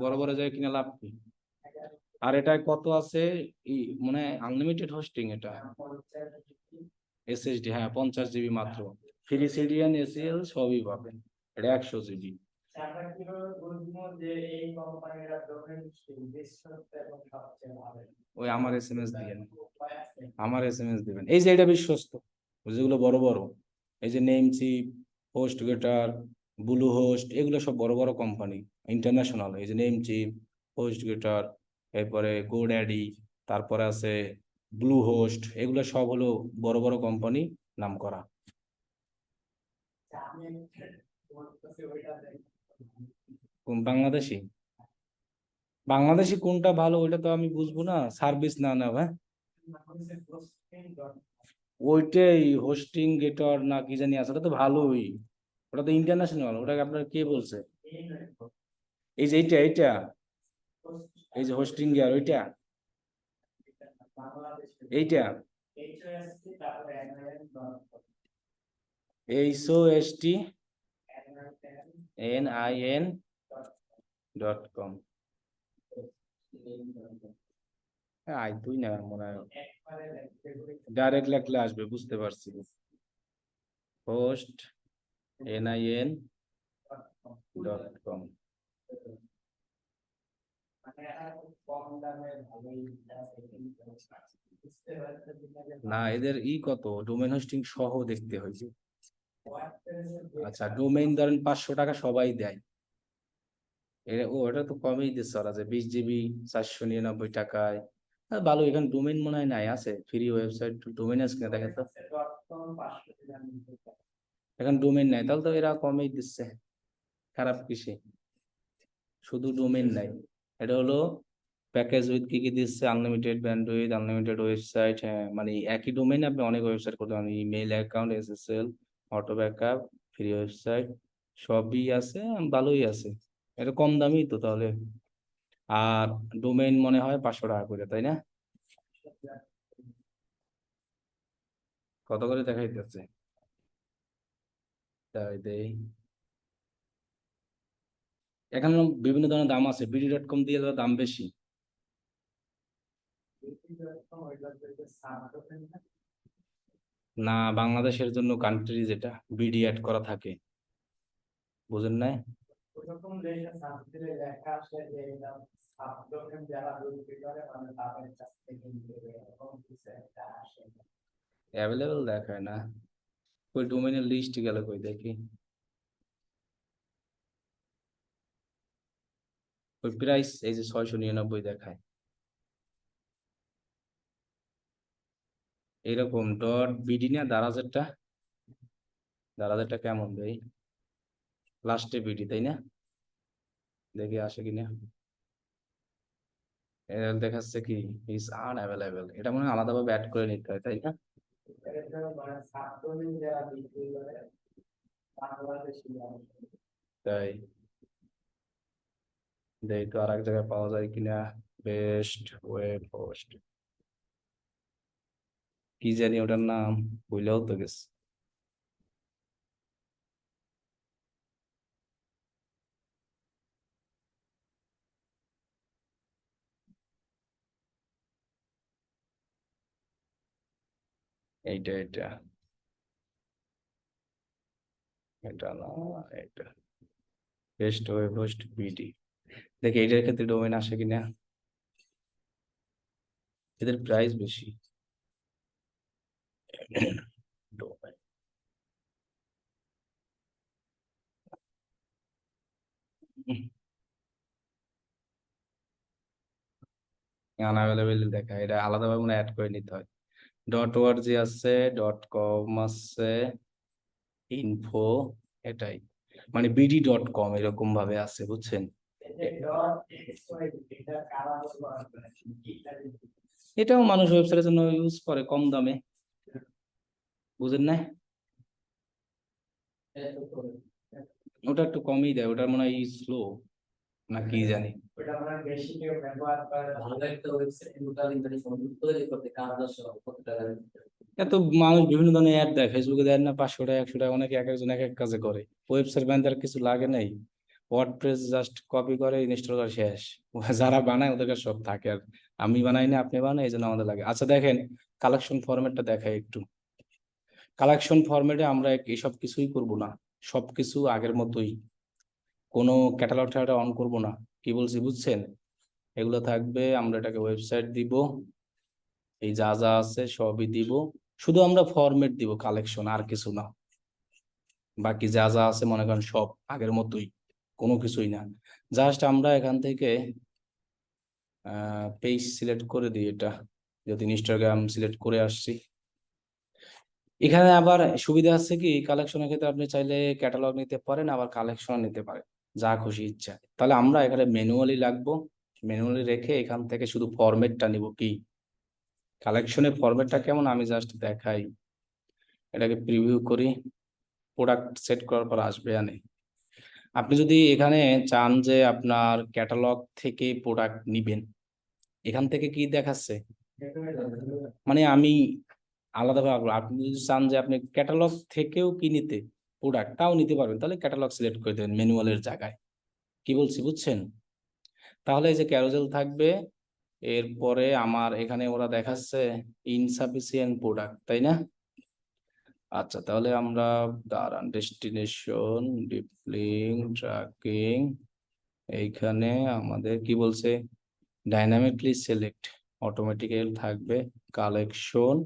A: বড় বড় জায়গায় কিনে লাভ কি? আর এটা কত আছে, মানে আনলিমিটেড হোস্টিং, এটা এসএসডি, হ্যাঁ 50 জিবি মাত্র, ফ্রি সিডিএন এসিএল সবই পাবেন, এটা 100 জিবি।
B: আমরা কিভাবে বুঝবো যে এই কোম্পানির ডোমেইন বিশ্বস্ত এবং সবচেয়ে ভালো?
A: ওই আমার এসএমএস দিবেন, আমার এসএমএস দিবেন, এই যে এটা বিশ্বস্ত, যেগুলো বড় বড়, এই যে নেমচিপ, হোস্ট গেটার, ব্লু হোস্ট, এগুলো সব বড় বড় কোম্পানি ইন্টারন্যাশনাল, এই যে নেমচিপ, হোস্ট গেটার, এরপরে গোড্যাডি, তারপরে আছে ব্লু হোস্ট, এগুলো সব হলো বড় বড় কোম্পানি, নাম করা।
B: আমি বলতেছি ওইটা দেখো।
A: কোন বাংলাদেশি, বাংলাদেশি কোনটা ভালো ওইটা তো আমি বুঝবো না, সার্ভিস না না ভাই, ওইটাই হোস্টিং গেটর না কি জানি আছে, ওটা তো ভালোই, ওটা তো ইন্টারন্যাশনাল, ওটাকে আপনার কে বলছে? এই যে এইটা এইটা, এই যে হোস্টিং গিয়ার ওইটা, এইটা HOSTNIN.com, আই তুই না মনে হয় ডাইরেক্ট লেখলে আসবে, বুঝতে পারছি, হোস্ট NIN.com। না এদের কত, ডোমেন হোস্টিং সহ দেখতে হয়েছে। আচ্ছা ডোমেইন ধরেন 500 টাকা সবাই দেয়, ওটা তো কমই দিচ্ছে ওরা, যে 20 জিবি 499 টাকায়, ভালো। এখানে ডোমেইন মনে হয় নাই, আছে ফ্রি ওয়েবসাইট, ডোমেইন আছে কিনা দেখেন তো, এখন ডোমেইন নাই, তাহলে তো এরা কমই দিচ্ছে, খারাপ কিসে, শুধু ডোমেইন নাই। এটা হলো প্যাকেজ উইথ কি কি দিচ্ছে, আনলিমিটেড ব্যান্ডউইথ, আনলিমিটেড ওয়েবসাইট, হ্যাঁ মানে একই ডোমেইনে আপনি অনেক ওয়েবসাইট করতে পারেন, email account, SSL, auto backup, free website, সবই আছে, ভালোই আছে, এটা কম দামি তো তাহলে। আর ডোমেইন মনে হয় 500 টাকা করে, তাই না? কত করে দেখাইতেছে, তাই দেই, এখানে বিভিন্ন ধরনের দাম আছে, BD.com দিয়ে তো দাম বেশি। না বাংলাদেশের জন্য কান্ট্রি যেটা বিডি অ্যাড করা থাকে, বুঝেন না?
B: ওরকম লেখা সাবজেক্টে লেখা আসে যে এটা সাবডোমেন যারা তৈরি করে মানে তাদের কাছ থেকে নিতে হবে, এরকম কিছু একটা আসে।
A: অ্যাভেলেবেল দেখায় না, ওই ডোমেইনের লিস্ট গেল কই দেখি, ওই প্রাইস এই যে 699 দেখায়, এরকম ডট বিডি না, দারাজেরটা, দারাজেরটা কেমন দেই, লাস্টে বিডি তাই না, দেখি আসে কিনা, এর দেখাচ্ছে কি ইজ আনঅ্যাভেলেবেল, এটা মনে হয় আলাদাভাবে অ্যাড করে নিতে হয়, তাই না?
B: এটা মানে সাবডোমেন যারা বিক্রি করে বাংলাদেশি মানুষ।
A: তাই দেখি তো আর এক জায়গায় পাওয়া যায় কিনা, বেস্ট ওয়েব হোস্ট, কি জানি ওটার নাম, ভুলেও তো গেছে, এইটা এটা, এটা না, এটা বেস্ট ওয়েব হোস্ট বিডি, দেখি এইটার ক্ষেত্রে ডোমেন আসে কিনা, এদের প্রাইস বেশি, ডোমেন আনঅ্যাভেলেবল দেখা, এটা আলাদাভাবে মনে অ্যাড করে নিতে হয়। .org আছে, .com আছে, ইনফো, এটাই মানে BD.com এরকম ভাবে আছে, বুঝছেন? এটাও মানুষ ওয়েবসাইটের জন্য ইউজ করে কম দামে, বুঝেন না? ওটা একটু কমই দেয়, ওটার মনে হয় স্লো না কি জানি।
B: ওটা আমরা বেশি কেউ ব্যবহার করে না।
C: ভালো একটা ওয়েবসাইট টোটাল ইন্টারনেট তৈরি করতে কার 10 কত টাকা
A: এত মানুষ বিভিন্ন ধরনের অ্যাড দেয়, ফেসবুকে দেয় না, 500 টাকা 100 টাকা, অনেকে এক একজন এক এক কাজে করে। ওয়েবসাইট বানাতে আর কিছু লাগে নাই, ওয়ার্ডপ্রেস জাস্ট কপি করে ইনস্টল করে শেষ। যারা বানায় ওদের কাছে সব থাকে, আর আমি বানাই না, আপনি বানাই, এই জন্য আমাদের লাগে। আচ্ছা দেখেন, কালেকশন ফরম্যাটটা দেখাই একটু। কালেকশন ফরম্যাটে আমরা এইসব কিছুই করব না, সবকিছু আগের মতোই, কোনো ক্যাটালগ ট্যাটালগ অন করব না। কি বলছি বুঝছেন? এগুলো থাকবে, আমরা এটাকে ওয়েবসাইট দিব, এই যা যা আছে সবই দিব, শুধু আমরা ফরম্যাট দিব কালেকশন, আর কিছু না। বাকি যা যা আছে মনে করেন সব আগের মতোই, কোনো কিছুই না। জাস্ট আমরা এখান থেকে পেজ সিলেক্ট করে দিই, এটা যদি ইনস্টাগ্রাম সিলেক্ট করে আসছি। এখানে আবার সুবিধা আছে কি, কালেকশনের ক্ষেত্রে আপনি চাইলে ক্যাটালগ নিতে পারেন, আবার কালেকশন নিতে পারেন, যা খুশি ইচ্ছা। তাহলে আমরা এখানে ম্যানুয়ালি লাগবো, ম্যানুয়ালি রেখে এখান থেকে শুধু ফরম্যাটটা নিব। কি কালেকশনের ফরম্যাটটা কেমন আমি জাস্ট দেখাই, এটাকে প্রিভিউ করি, প্রোডাক্ট সেট করার পর আসবে আনে। আপনি যদি এখানে চান যে আপনার ক্যাটালগ থেকে প্রোডাক্ট নিবেন, এখান থেকে কি দেখাচ্ছে, মানে আমি আলাদাভাবে আপনি যদি চান যে আপনি ক্যাটালগ থেকেও কি নিতে, প্রোডাক্ট তাও নিতে পারবেন, তাহলে ক্যাটালগ সিলেক্ট করে দেবেন ম্যানুয়ালের জায়গায়। কি বলছি বুঝছেন? তাহলে এই যে ক্যারোজেল থাকবে, এরপরে আমার এখানে ওরা দেখাচ্ছে ইনসাফিসিয়েন্ট প্রোডাক্ট, তাই না? আচ্ছা তাহলে আমরা দাঁড়ান, ডেস্টিনেশন, ডিপ লিঙ্ক, ট্র্যাকিং, এইখানে আমাদের কি বলছে, ডাইনামিকলি সিলেক্ট, অটোমেটিক্যাল থাকবে, কালেকশন।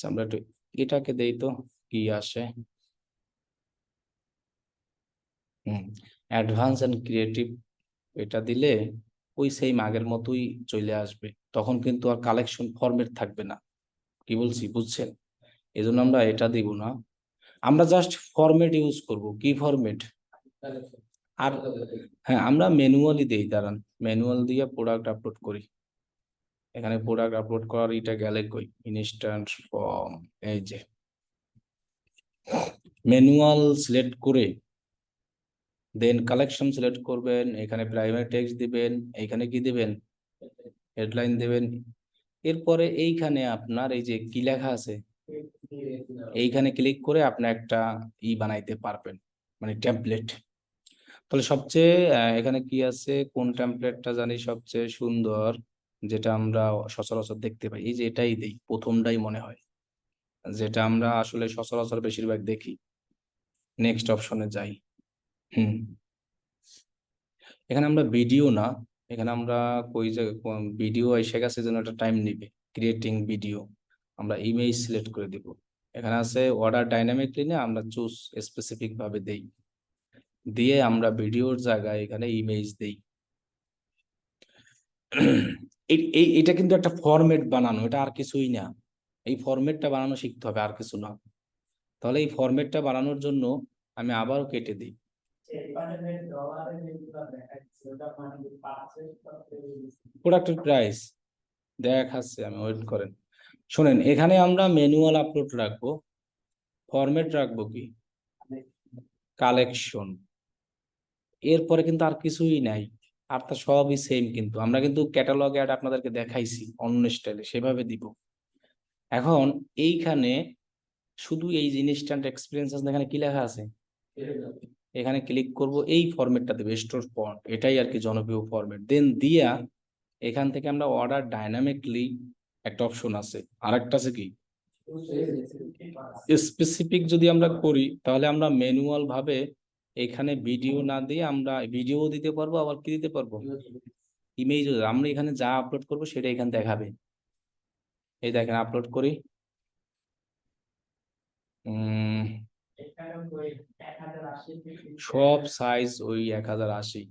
A: আমরা একটু এটাকে দেই তো কি আসে। অ্যাডভান্স এন্ড ক্রিয়েটিভ, এটা দিলে ওই সেম আগের মতোই চলে আসবে, তখন কিন্তু আর কালেকশন ফরম্যাট থাকবে না। কি বলছি বুঝছেন? এই জন্য আমরা এটা দিব না, আমরা জাস্ট ফরম্যাট ইউজ করব। কি ফরম্যাট? আর হ্যাঁ, আমরা ম্যানুয়ালি দেই, দাঁড়ান, ম্যানুয়াল দিয়ে প্রোডাক্ট আপলোড করি। এখানে প্রোডাক্ট আপলোড করার এটা গেলে কই, ইনস্ট্যান্ট ফর্ম, এই যে ম্যানুয়াল সিলেক্ট করে দেন কালেকশন সিলেক্ট করবেন, এখানে প্রাইমারি টেক্সট দিবেন, এখানে কি দিবেন, হেডলাইন দিবেন। এরপরে এইখানে আপনার এই যে কি লেখা আছে, এইখানে ক্লিক করে আপনি একটা বানাইতে পারবেন, মানে টেমপ্লেট। তাহলে সবচেয়ে এখানে কি আছে, কোন টেমপ্লেটটা জানি সবচেয়ে সুন্দর, যেটা আমরা সচরাচর দেখতে পাই, এই যে এটাই দেই, প্রথমটাই মনে হয়, যেটা আমরা আসলে সচরাচর বেশিরভাগ দেখি। নেক্সট অপশনে যাই। এখানে আমরা ভিডিও না, এখানে আমরা কই যে ভিডিও এসে গেছে জন্য একটা টাইম নিবে ক্রিয়েটিং ভিডিও, আমরা ইমেজ সিলেক্ট করে দিব। এখানে আছে অর্ডার ডাইনামিকলি, না আমরা চুজ স্পেসিফিক ভাবে দেই, দিয়ে আমরা ভিডিওর জায়গায় এখানে ইমেজ দেই। এটা কিন্তু একটা ফরম্যাট বানানো, এটা আর কিছুই না। এই ফরম্যাটটা বানানো শিখতে হবে, আর কিছু না। তাহলে এই ফরম্যাটটা বানানোর জন্য আমি আবারও কেটে দিই। প্রোডাক্টের প্রাইস দেখাচ্ছে, আমি ওয়েট করেন। শোনেন, এখানে আমরা ম্যানুয়াল আপলোড রাখবো, ফরম্যাট রাখবো কি, কালেকশন। এরপরে কিন্তু আর কিছুই নাই, আর তা সবই সেম, কিন্তু আমরা কিন্তু ক্যাটালগ অ্যাড আপনাদেরকে দেখাইছি অন্য স্টাইলে, সেভাবে দিব। এখন এইখানে শুধু এই যে ইনস্ট্যান্ট এক্সপিরিয়েন্স আছে, এখানে কি লেখা আছে, এখানে ক্লিক করব, এই ফরম্যাটটা দেবে, স্টোর ফন্ট, এটাই আর কি জনপ্রিয় ফরম্যাট। দেন দিয়া এখান থেকে আমরা অর্ডার ডাইনামিকলি একটা অপশন আছে, আর একটা আছে কি স্পেসিফিক, যদি আমরা করি তাহলে আমরা ম্যানুয়াল ভাবে এখানে ভিডিও না দিয়ে আমরা ভিডিও দিতে পারবো, আবার কি দিতে পারবো, ইমেজ। আমরা এখানে যা আপলোড করবো সেটা এখানে দেখাবে। এই দেখেন আপলোড করি, সব সাইজ ওই 1080।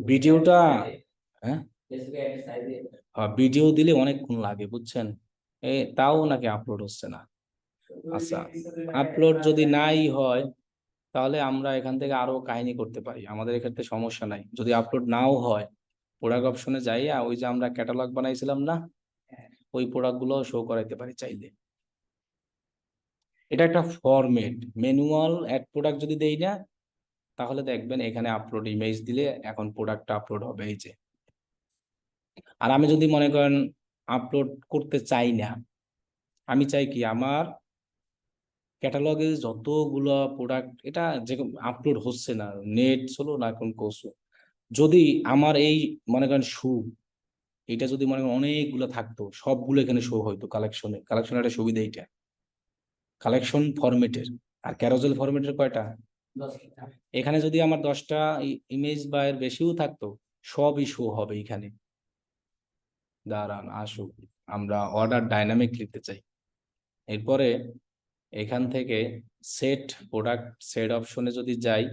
A: ভিডিওটা, হ্যাঁ
C: ফেসবুকে একটা সাইজে
A: ভিডিও দিলে অনেকক্ষণ লাগে বুঝছেন, তাও নাকি আপলোড হচ্ছে না। আচ্ছা, আপলোড যদি নাই হয় তাহলে আমরা এখান থেকে আরো কাহিনী করতে পারি, আমাদের এক্ষেত্রে সমস্যা নাই। যদি আপলোড নাও হয়, প্রোডাক্ট অপশনে যাইয়া ওই যে আমরা ক্যাটালগ বানাইছিলাম না, ওই প্রোডাক্ট গুলো শো করাইতে পারি চাইলে। এটা একটা ফরম্যাট, ম্যানুয়াল অ্যাড প্রোডাক্ট যদি দেই না, তাহলে দেখবেন এখানে আপলোড ইমেজ দিলে এখন প্রোডাক্টটা আপলোড হবে এই যে। আর আমি যদি মনে করেন আপলোড করতে চাই না, আমি চাই কি আমার ক্যাটালগে যতগুলো প্রোডাক্ট এটা যে আপলোড হচ্ছে না, নেট চলো না কোন কোর্সও, যদি আমার এই মনে করেন শু, এটা যদি মনে করেন অনেকগুলো থাকতো, সবগুলো এখানে শো হইতো কালেকশনের একটা সুবিধা এইটা, কালেকশন ফরম্যাটের। আর ক্যারোজেল ফরম্যাটের কয়টা,
C: 10টা।
A: এখানে যদি আমার 10টা ইমেজ বা এর বেশিও থাকতো, সবই শো হবে এখানে। দাঁড়ান আসুক, আমরা অর্ডার ডাইনামিক লিখতে চাই। এরপরে এখান থেকে সেট প্রোডাক্ট, সেট অপশনে যদি যাই,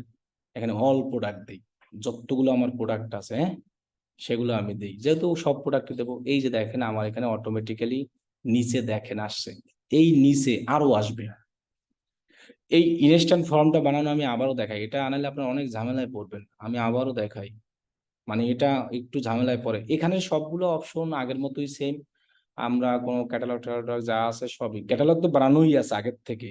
A: এখানে অল প্রোডাক্ট দিই, যতগুলো আমার প্রোডাক্ট আছে, হ্যাঁ, সেগুলো আমি দিই। যেহেতু সব প্রোডাক্ট দেবো, এই যে দেখেন আমার এখানে অটোমেটিক্যালি নিচে দেখেন আসছে, এই নিচে আরো আসবে। এই ইনস্ট্যান্ট ফর্মটা বানানো আমি আবারও দেখাই, এটা আনালে আপনার অনেক ঝামেলায় পড়বেন, আমি আবারও দেখাই। মানে এটা একটু ঝামেলায় পড়ে। এখানে সবগুলো অপশন আগের মতোই সেম, আমরা কোনো ক্যাটালগ ট্যাটালগ যা আছে সবই, ক্যাটালগ তো বানানোই আছে আগের থেকে।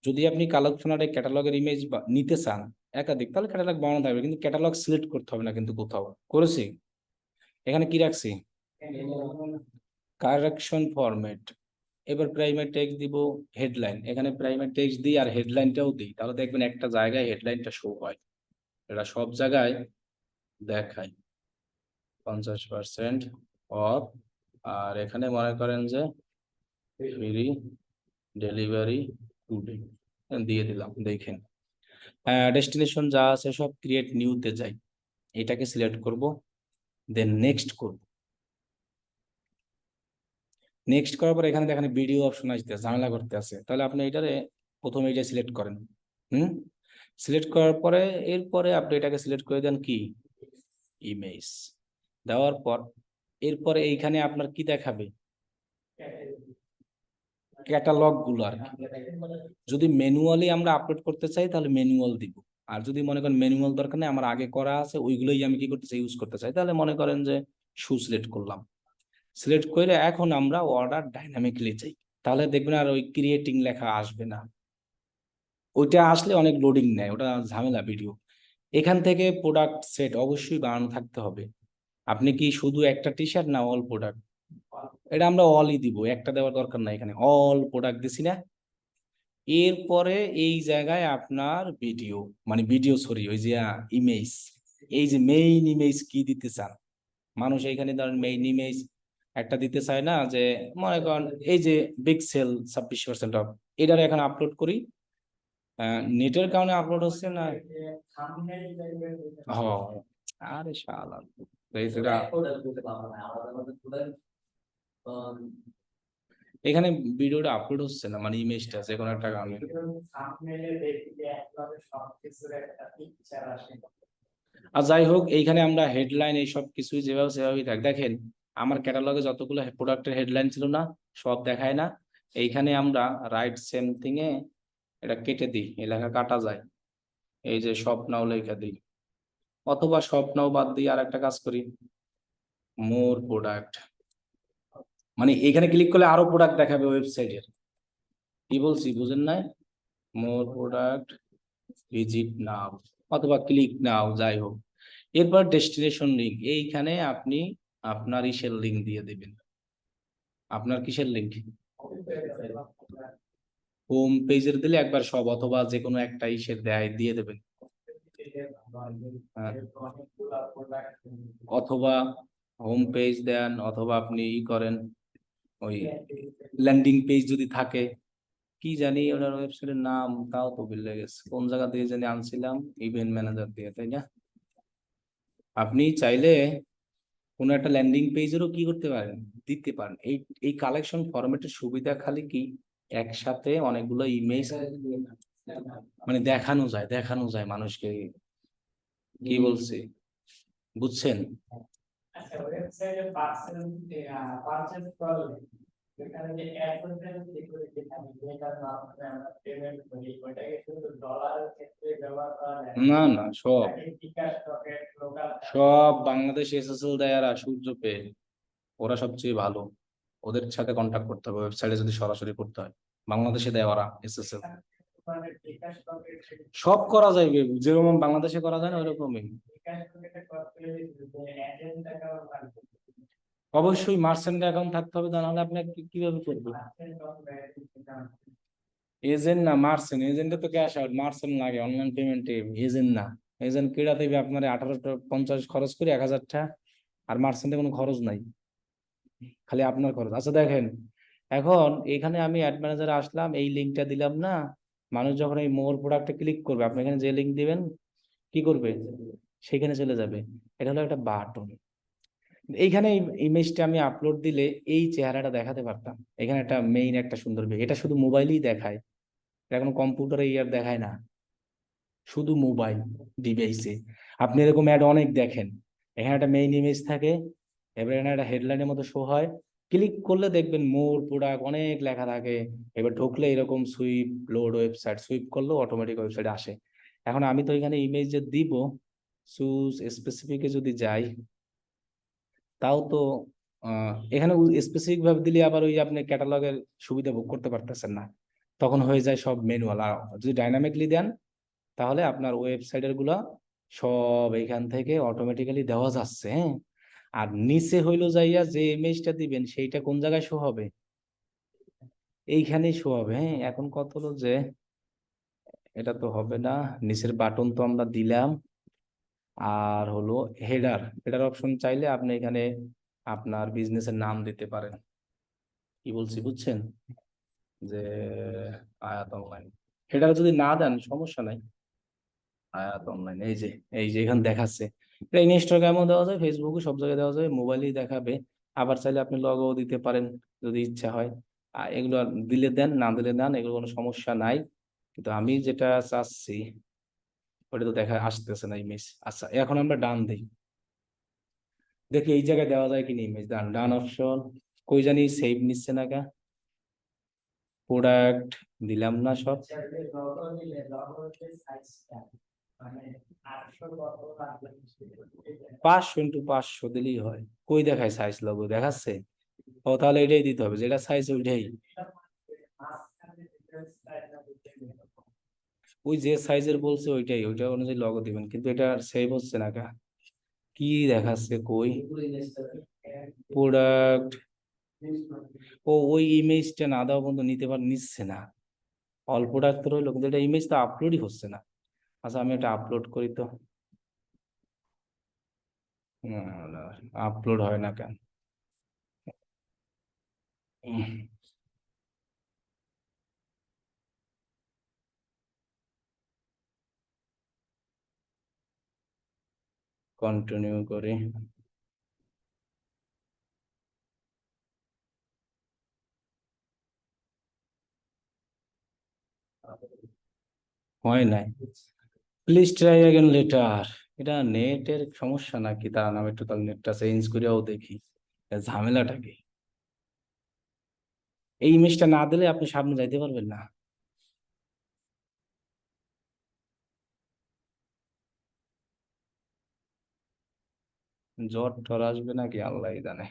A: যদি আপনি কালেকশনারে ক্যাটালগের ইমেজ নিতে চান একাধিক, তাহলে ক্যাটালগ বানানো থাকবে, কিন্তু ক্যাটালগ সিলেক্ট করতে হবে না কিন্তু কোথাও করেছি। এখানে কি রাখছি, কারেকশন ফরম্যাট। এবার প্রাইমারি টেক্সট দিব, হেডলাইন, এখানে প্রাইমারি টেক্সট দিই আর হেডলাইনটাও দিই, তাহলে দেখবেন একটা জায়গায় হেডলাইনটা শো হয়, এটা সব জায়গায় দেখায় 50% অফ। আর এখানে মনে করেন যে ফ্রি ডেলিভারি টুডে দিয়ে দিলাম, দেখেন। ডেস্টিনেশন যা আছে সব ক্রিয়েট নিউতে যাই, এটাকে সিলেক্ট করব, দেন নেক্সট করব। নেক্সট করার পর এখানে দেখেন ভিডিও অপশন আসতে ঝামেলা করতে আছে, তাহলে আপনি এটারে প্রথমে এটা সিলেক্ট করেন। সিলেক্ট করার পরে এরপরে আপনি এটাকে সিলেক্ট করে দেন কি, ইমেজ। দেওয়ার পর এরপরে এইখানে আপনার কি দেখাবে, ক্যাটালগ গুলো আর কি। যদি ম্যানুয়ালি আমরা আপলোড করতে চাই তাহলে ম্যানুয়াল দিব, আর যদি মনে করেন ম্যানুয়াল দরকার নেই, আমার আগে করা আছে ওইগুলোই আমি কি করতে চাই, ইউজ করতে চাই, তাহলে মনে করেন যে শু সিলেক্ট করলাম। সিলেক্ট করে এখন আমরা অর্ডার ডাইনামিকলি চাই, তাহলে দেখবেন আর ওই ক্রিয়েটিং লেখা আসবে না, ওইটা আসলে অনেক লোডিং নেয়, ওটা ঝামেলা ভিডিও। এখান থেকে প্রোডাক্ট সেট অবশ্যই বানানো থাকতে হবে। আপনি কি শুধু একটা টি শার্ট না অল প্রোডাক্ট, এটা আমরা অলই দিব, একটা দেওয়ার দরকার নাই, এখানে অল প্রোডাক্ট দিছি না। এরপরে এই জায়গায় আপনার ভিডিও, মানে ভিডিও সরি ওই যে ইমেজ, এই যে মেইন ইমেজ কি দিতে চান, মানুষ এইখানে ধরেন মেইন ইমেজ একটা দিতে চায় না, যে মনে করেন এই যে বিগ সেল 26% অফ, এটার এখন আপলোড করি, নেটের কারণে আপলোড হচ্ছে না। হ, আরে শালা, এই যেটা
C: প্রোডাক্ট দিতে পারবো না, আমাদের প্রোডাক্ট
A: এখানে ভিডিওটা আপলোড হচ্ছে না, মানে ইমেজটা যে কোনো একটা কারণে।
B: সামনেলে দেখলে একভাবে সবকিছুর একটা পিকচার আসে।
A: আর যাই হোক, এইখানে আমরা হেডলাইন এই সব কিছুই যেভাবে সেভাবেই থাক। দেখেন আমার ক্যাটালগে যতগুলো প্রোডাক্টের হেডলাইন ছিল না, সব দেখায় না। এইখানে আমরা রাইট সেম থিং এ এটা কেটে দিই, এই লেখা কাটা যায়, এই যে সব নাও লেখা দিই, অথবা সব নাও বাদ দিই, আর একটা কাজ করি, মোর প্রোডাক্ট, মানে এখানে ক্লিক করলে আরো প্রোডাক্ট দেখাবে ওয়েবসাইটের। কি বলছি বুঝেন নাই, মোর প্রোডাক্ট, ভিজিট নাও অথবা ক্লিক নাও, যাই হোক। এরপর ডেস্টিনেশন লিঙ্ক, এইখানে আপনি আপনার ইসের লিঙ্ক দিয়ে দিবেন। আপনার কিসের লিঙ্ক, হোম পেজের দিলে একবার সব, অথবা যে কোনো একটা ইসের দেয় দিয়ে দেবেন। হ্যাঁ, অথবা হোম পেজ দেন, অথবা আপনি ই করেন ওই ল্যান্ডিং পেজ যদি থাকে, কি জানি ওনার ওয়েবসাইটের নাম, তাও তো ভুলে গেছে, কোন জায়গা দিয়ে জানি আনছিলাম, ইভেন্ট ম্যানেজার দিয়ে, তাই না। আপনি চাইলে কোনো একটা ল্যান্ডিং পেজেরও কি করতে পারেন, দিতে পারেন। এই এই কালেকশন ফরম্যাটের সুবিধা খালি কি, একসাথে অনেকগুলো ইমেজ মানে দেখানো যায় মানুষকে। কি বলছি বুঝছেন,
B: ওয়েবসাইটে পারচেজ করলে এখানে যে অ্যাসেন্স সিকিউরিটি থাকে যেটার মাধ্যমে আমরা পেমেন্ট করি ওটাকে শুধু ডলারের ক্ষেত্রে ব্যবহার করা যায়
A: না না, সব
B: নাকি বিকাশ রকেট লোকাল
A: সব বাংলাদেশ এসএসএল দেয় আর সূর্য পে, ওরা সবচেয়ে ভালো। ওদের সাথে কন্ট্যাক্ট করতে হবে ওয়েবসাইটে যদি সরাসরি করতে হয়। বাংলাদেশে দেয় ওরা এসএসএল,
B: মানে বিকাশ রকেট
A: সব করা যাবে যেরকম বাংলাদেশে করা যায় না ওইরকমই।
B: বিকাশ রকেটে করতে হলে যে এজেন্ট অ্যাকাউন্ট লাগবে
A: অবশ্যই মার্চেন্ট অ্যাকাউন্ট থাকতে হবে, তা নাহলে আপনি কিভাবে করবেন? এজেন্ট না মার্চেন্ট, এজেন্টে তো ক্যাশ আউট, মার্চেন্ট লাগে অনলাইন পেমেন্টে, এজেন্ট না। এজেন্ট কেডা দেবে আপনার 1850 খরচ করে 1000 টাকা, আর মার্চেন্টে কোনো খরচ নাই, খালি আপনার খরচ। আচ্ছা দেখেন, এখন এখানে আমি অ্যাড ম্যানেজারে আসলাম, এই লিঙ্কটা দিলাম না, মানুষ যখন এই মোর প্রোডাক্টে ক্লিক করবে, আপনি এখানে যে লিঙ্ক দিবেন কি করবে, সেখানে চলে যাবে। এটা হলো একটা বাটন। এইখানে ইমেজটা আমি আপলোড দিলে এই চেহারাটা দেখাতে পারতাম। এখানে একটা মেইন একটা সুন্দর এটা শুধু মোবাইলেই দেখায়, এটা কোনো কম্পিউটারে ইয়ার দেখায় না, শুধু মোবাইল ডিভাইসে। আপনি এরকম অ্যাড অনেক দেখেন, এখানে একটা মেইন ইমেজ থাকে, এবার এখানে একটা হেডলাইনের মতো শো হয়, ক্লিক করলে দেখবেন মোর প্রোডাক্ট অনেক লেখা থাকে। এবার ঢুকলে এরকম সুইপ লোড ওয়েবসাইট, সুইপ করলেও অটোমেটিক ওয়েবসাইট আসে। এখন আমি তো এখানে ইমেজ যে দিব, চুজ স্পেসিফিকে যদি যাই, তাও তো এখানে স্পেসিফিক ভাবে দিলে আবার ওই আপনি ক্যাটালগের সুবিধা ভোগ করতে পারতেছেন না, তখন হয়ে যায় সব ম্যানুয়াল। আর যদি ডাইনামিকলি দেন, তাহলে আপনার ওয়েবসাইটের গুলা সব এখান থেকে অটোমেটিক্যালি দেওয়া যাচ্ছে। হ্যাঁ, আর নিচে হইলো যাইয়া যে ইমেজটা দিবেন সেইটা কোন জায়গায় শো হবে, এইখানেই শো হবে। হ্যাঁ, এখন কত হলো যে এটা তো হবে না, নিচের বাটন তো আমরা দিলাম। আর হলো হেডার, হেডার অপশন চাইলে আপনি এখানে আপনার বিজনেসের নাম দিতে পারেন। কি বলছি বুঝছেন, যে আয়াত অনলাইন, হেডার যদি না দেন সমস্যা নাই। আয়াত অনলাইন, এই যে এখানে দেখাচ্ছে, এটা ইনস্টাগ্রামও দেওয়া যায়, ফেসবুকে, সব জায়গায় দেওয়া যায়, মোবাইলেই দেখাবে। আবার চাইলে আপনি লগও দিতে পারেন যদি ইচ্ছা হয়। আর এগুলো আর দিলে দেন, না দিলে দেন, এগুলো কোনো সমস্যা নাই। কিন্তু আমি যেটা চাচ্ছি ওটা তো দেখা আসতেছে না ইমেজ। আচ্ছা, এখন আমরা ডান দিই, দেখি এই জায়গায় দেওয়া যায় কিনা ইমেজ। ডান, ডান অপশন, কই জানি সেভ নিচ্ছে না কা, প্রোডাক্ট দিলাম না সব।
B: চাইলে লোগো দিলে লোগোর যে সাইজটা মানে 800 কত লাগবে
A: 500x500 দিলেই হয়। কই দেখায় সাইজ, লোগো দেখাচ্ছে? ও তাহলে এটাই দিতে হবে, যেটা সাইজ ওইটাই।
B: মাঝখানে ডিফারেন্স টাইপটা দিতে হবে
A: ওই যে সাইজের বলছে ওইটাই, ওইটা অনুযায়ী লগো দিবেন, কিন্তু এটা সেভ হচ্ছে না কা, কি দেখাচ্ছে কই,
C: পুরো ইমেজটা
A: প্রোডাক্ট। ও ওই ইমেজটা না দেওয়া পর্যন্ত নিচ্ছে না, অল প্রোডাক্ট তো রইলো, কিন্তু এটা ইমেজ তো আপলোডই হচ্ছে না। আচ্ছা আমি এটা আপলোড করি তো, আপলোড হয় না কেন? কন্টিনিউ করি, হয় নাই। Please try again letter. এটা নেটের সমস্যা নাকি, তার নাম একটু তাহলে নেটটা চেঞ্জ করেও দেখি, এর ঝামেলাটা কি। এই ইমেজটা না দিলে আপনি সামনে যাইতে পারবেন না। জ্বর টর আসবে নাকি আল্লাহ জানে,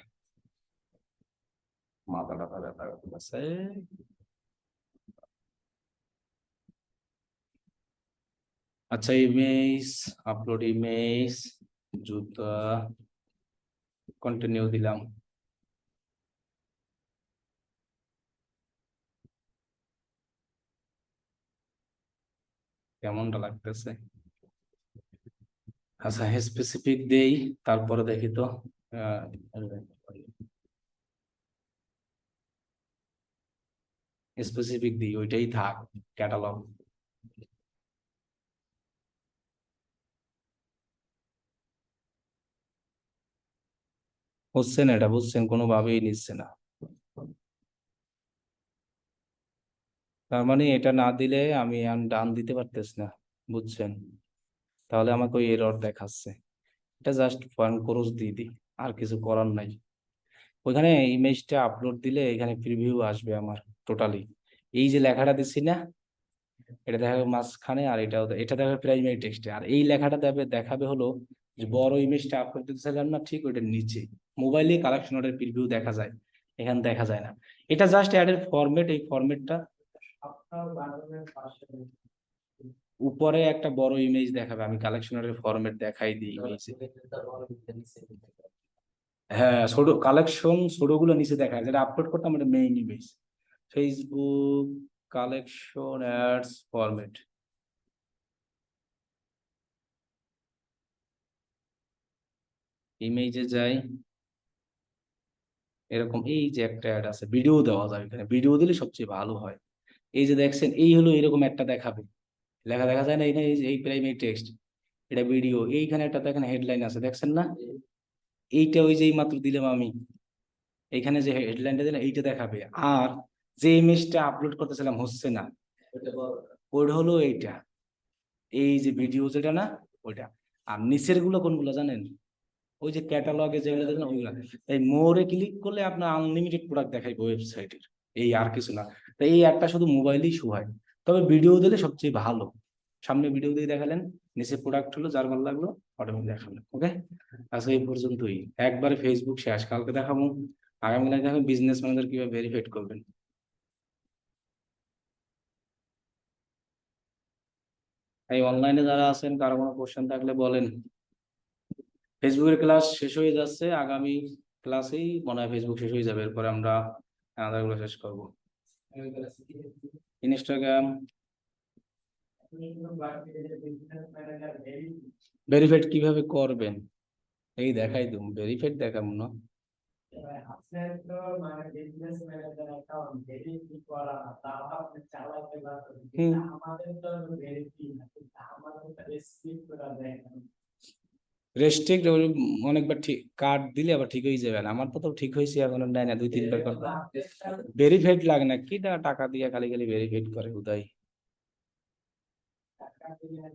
A: মাথাটা ব্যথা করতেছে। আচ্ছা, ইমেজ আপলোড, ইমেজ জুতা, কন্টিনিউ দিলাম। কেমনটা লাগতেছে? আচ্ছা স্পেসিফিক দেই, তারপরে দেখি তো। স্পেসিফিক দিই, ওইটাই থাক, ক্যাটালগ। হচ্ছে না এটা, বুঝছেন, কোনোভাবেই নিচ্ছে না। তার মানে এটা না দিলে আমি ডান দিতে পারতেছি না, বুঝছেন? তাহলে আমাকে ওই এরর দেখাচ্ছে। এটা জাস্ট পয়েন্ট ক্রস দিয়ে দিই। আর কিছু করার নাই। ওইখানে ইমেজটা আপলোড দিলে এখানে প্রিভিউ আসবে আমার টোটালি। এই যে লেখাটা দিচ্ছি না, এটা দেখাবে মাঝখানে, আর এটা দেখাবে প্রাইমারি টেক্সটে, আর এই লেখাটা দেখাবে হলো যে বড় ইমেজটা আপলোড দিতে চাইলাম না, ঠিক ওইটার নিচে। মোবাইলে কালেকশন অর্ডার প্রিভিউ দেখা যায়, এখানে দেখা যায় না। এটা জাস্ট অ্যাডের ফরম্যাট। এই ফরম্যাটটা
B: আপনার বানানোর পাশে
A: উপরে একটা বড় ইমেজ দেখাবে, আমি কালেকশন অর্ডার ফরম্যাট দেখাই দিই ইমেজে। হ্যাঁ, ছোট কালেকশন ছোট গুলো নিচে দেখায়, যেটা আপলোড করতাম এটা main image. Facebook collection ads format, ইমেজে যাই, এরকম এই যে একটা অ্যাড আছে, ভিডিও দেওয়া যায় এখানে, ভিডিও দিলে সবচেয়ে ভালো হয়। এই যে দেখছেন, এই হলো এরকম একটা দেখাবে, লেখা দেখা যায় না, এই প্রাইমারি টেক্সট, এটা ভিডিও। এইখানে একটা দেখেন হেডলাইন আছে, দেখছেন না? এইটা ওই যে এই মাত্র দিলাম আমি, এইখানে যে হেডলাইনটা দিলাম এইটা দেখাবে। আর যে ইমেজটা আপলোড করতেছিলাম হচ্ছে না, ওইটা হলো এইটা, এই যে ভিডিও যেটা না ওইটা। আর নিচের গুলো কোনগুলো জানেন? ওই যে ক্যাটালগে যেগুলো দেখলেন ওইগুলো। এই মোরে ক্লিক করলে আপনার আনলিমিটেড প্রোডাক্ট দেখাইবে ওয়েবসাইটের, এই আর কিছু না। তো এই একটা শুধু মোবাইলেই শো হয়, তবে ভিডিও দিলে সবচেয়ে ভালো। সামনে ভিডিও দিয়ে দেখালেন, নিচে প্রোডাক্ট হলো, যার ভালো লাগলো অটোমেটিক দেখালেন। ওকে, আজকে এই পর্যন্তই। একবারে ফেসবুক শেষ, কালকে দেখাবো, আগামীকাল দেখাবো বিজনেস ম্যানেজার কিভাবে ভেরিফাইড করবেন। এই অনলাইনে যারা আছেন, কারো কোনো কোশ্চেন থাকলে বলেন। ফেসবুকের ক্লাস শেষ হয়ে যাচ্ছে, আগামী ক্লাসেই মনে হয় ফেসবুক শেষ হয়ে যাবে, এরপরে আমরা আমাদের গুলো শেষ করবো। ইনস্টাগ্রাম
B: বিজনেস ম্যানেজার
A: ভেরিফাইড কিভাবে করবেন, এই দেখাই দেবো, ভেরিফাইড দেখাবো না।
B: আপনার তো মানে বিজনেস ম্যানেজার অ্যাকাউন্ট ভেরিফাই করা না, তাও আপনি চালাতে পারবেন, কিন্তু আমাদের তো ভেরিফাই না, কিন্তু আমাদের তো রেস্ট্রিক্ট করা যায় না।
A: রেস্ট্রিক্ট অনেকবার ঠিক কার্ড দিলে আবার ঠিক হয়ে যাবে না, আমার তো ঠিক হয়েছে এখন, নেয় না 2-3 বার করতে। ভেরিফাইড লাগে না, কি টাকা দিয়ে খালি খালি ভেরিফাইড করে উদয়।
B: টাকা দিয়ে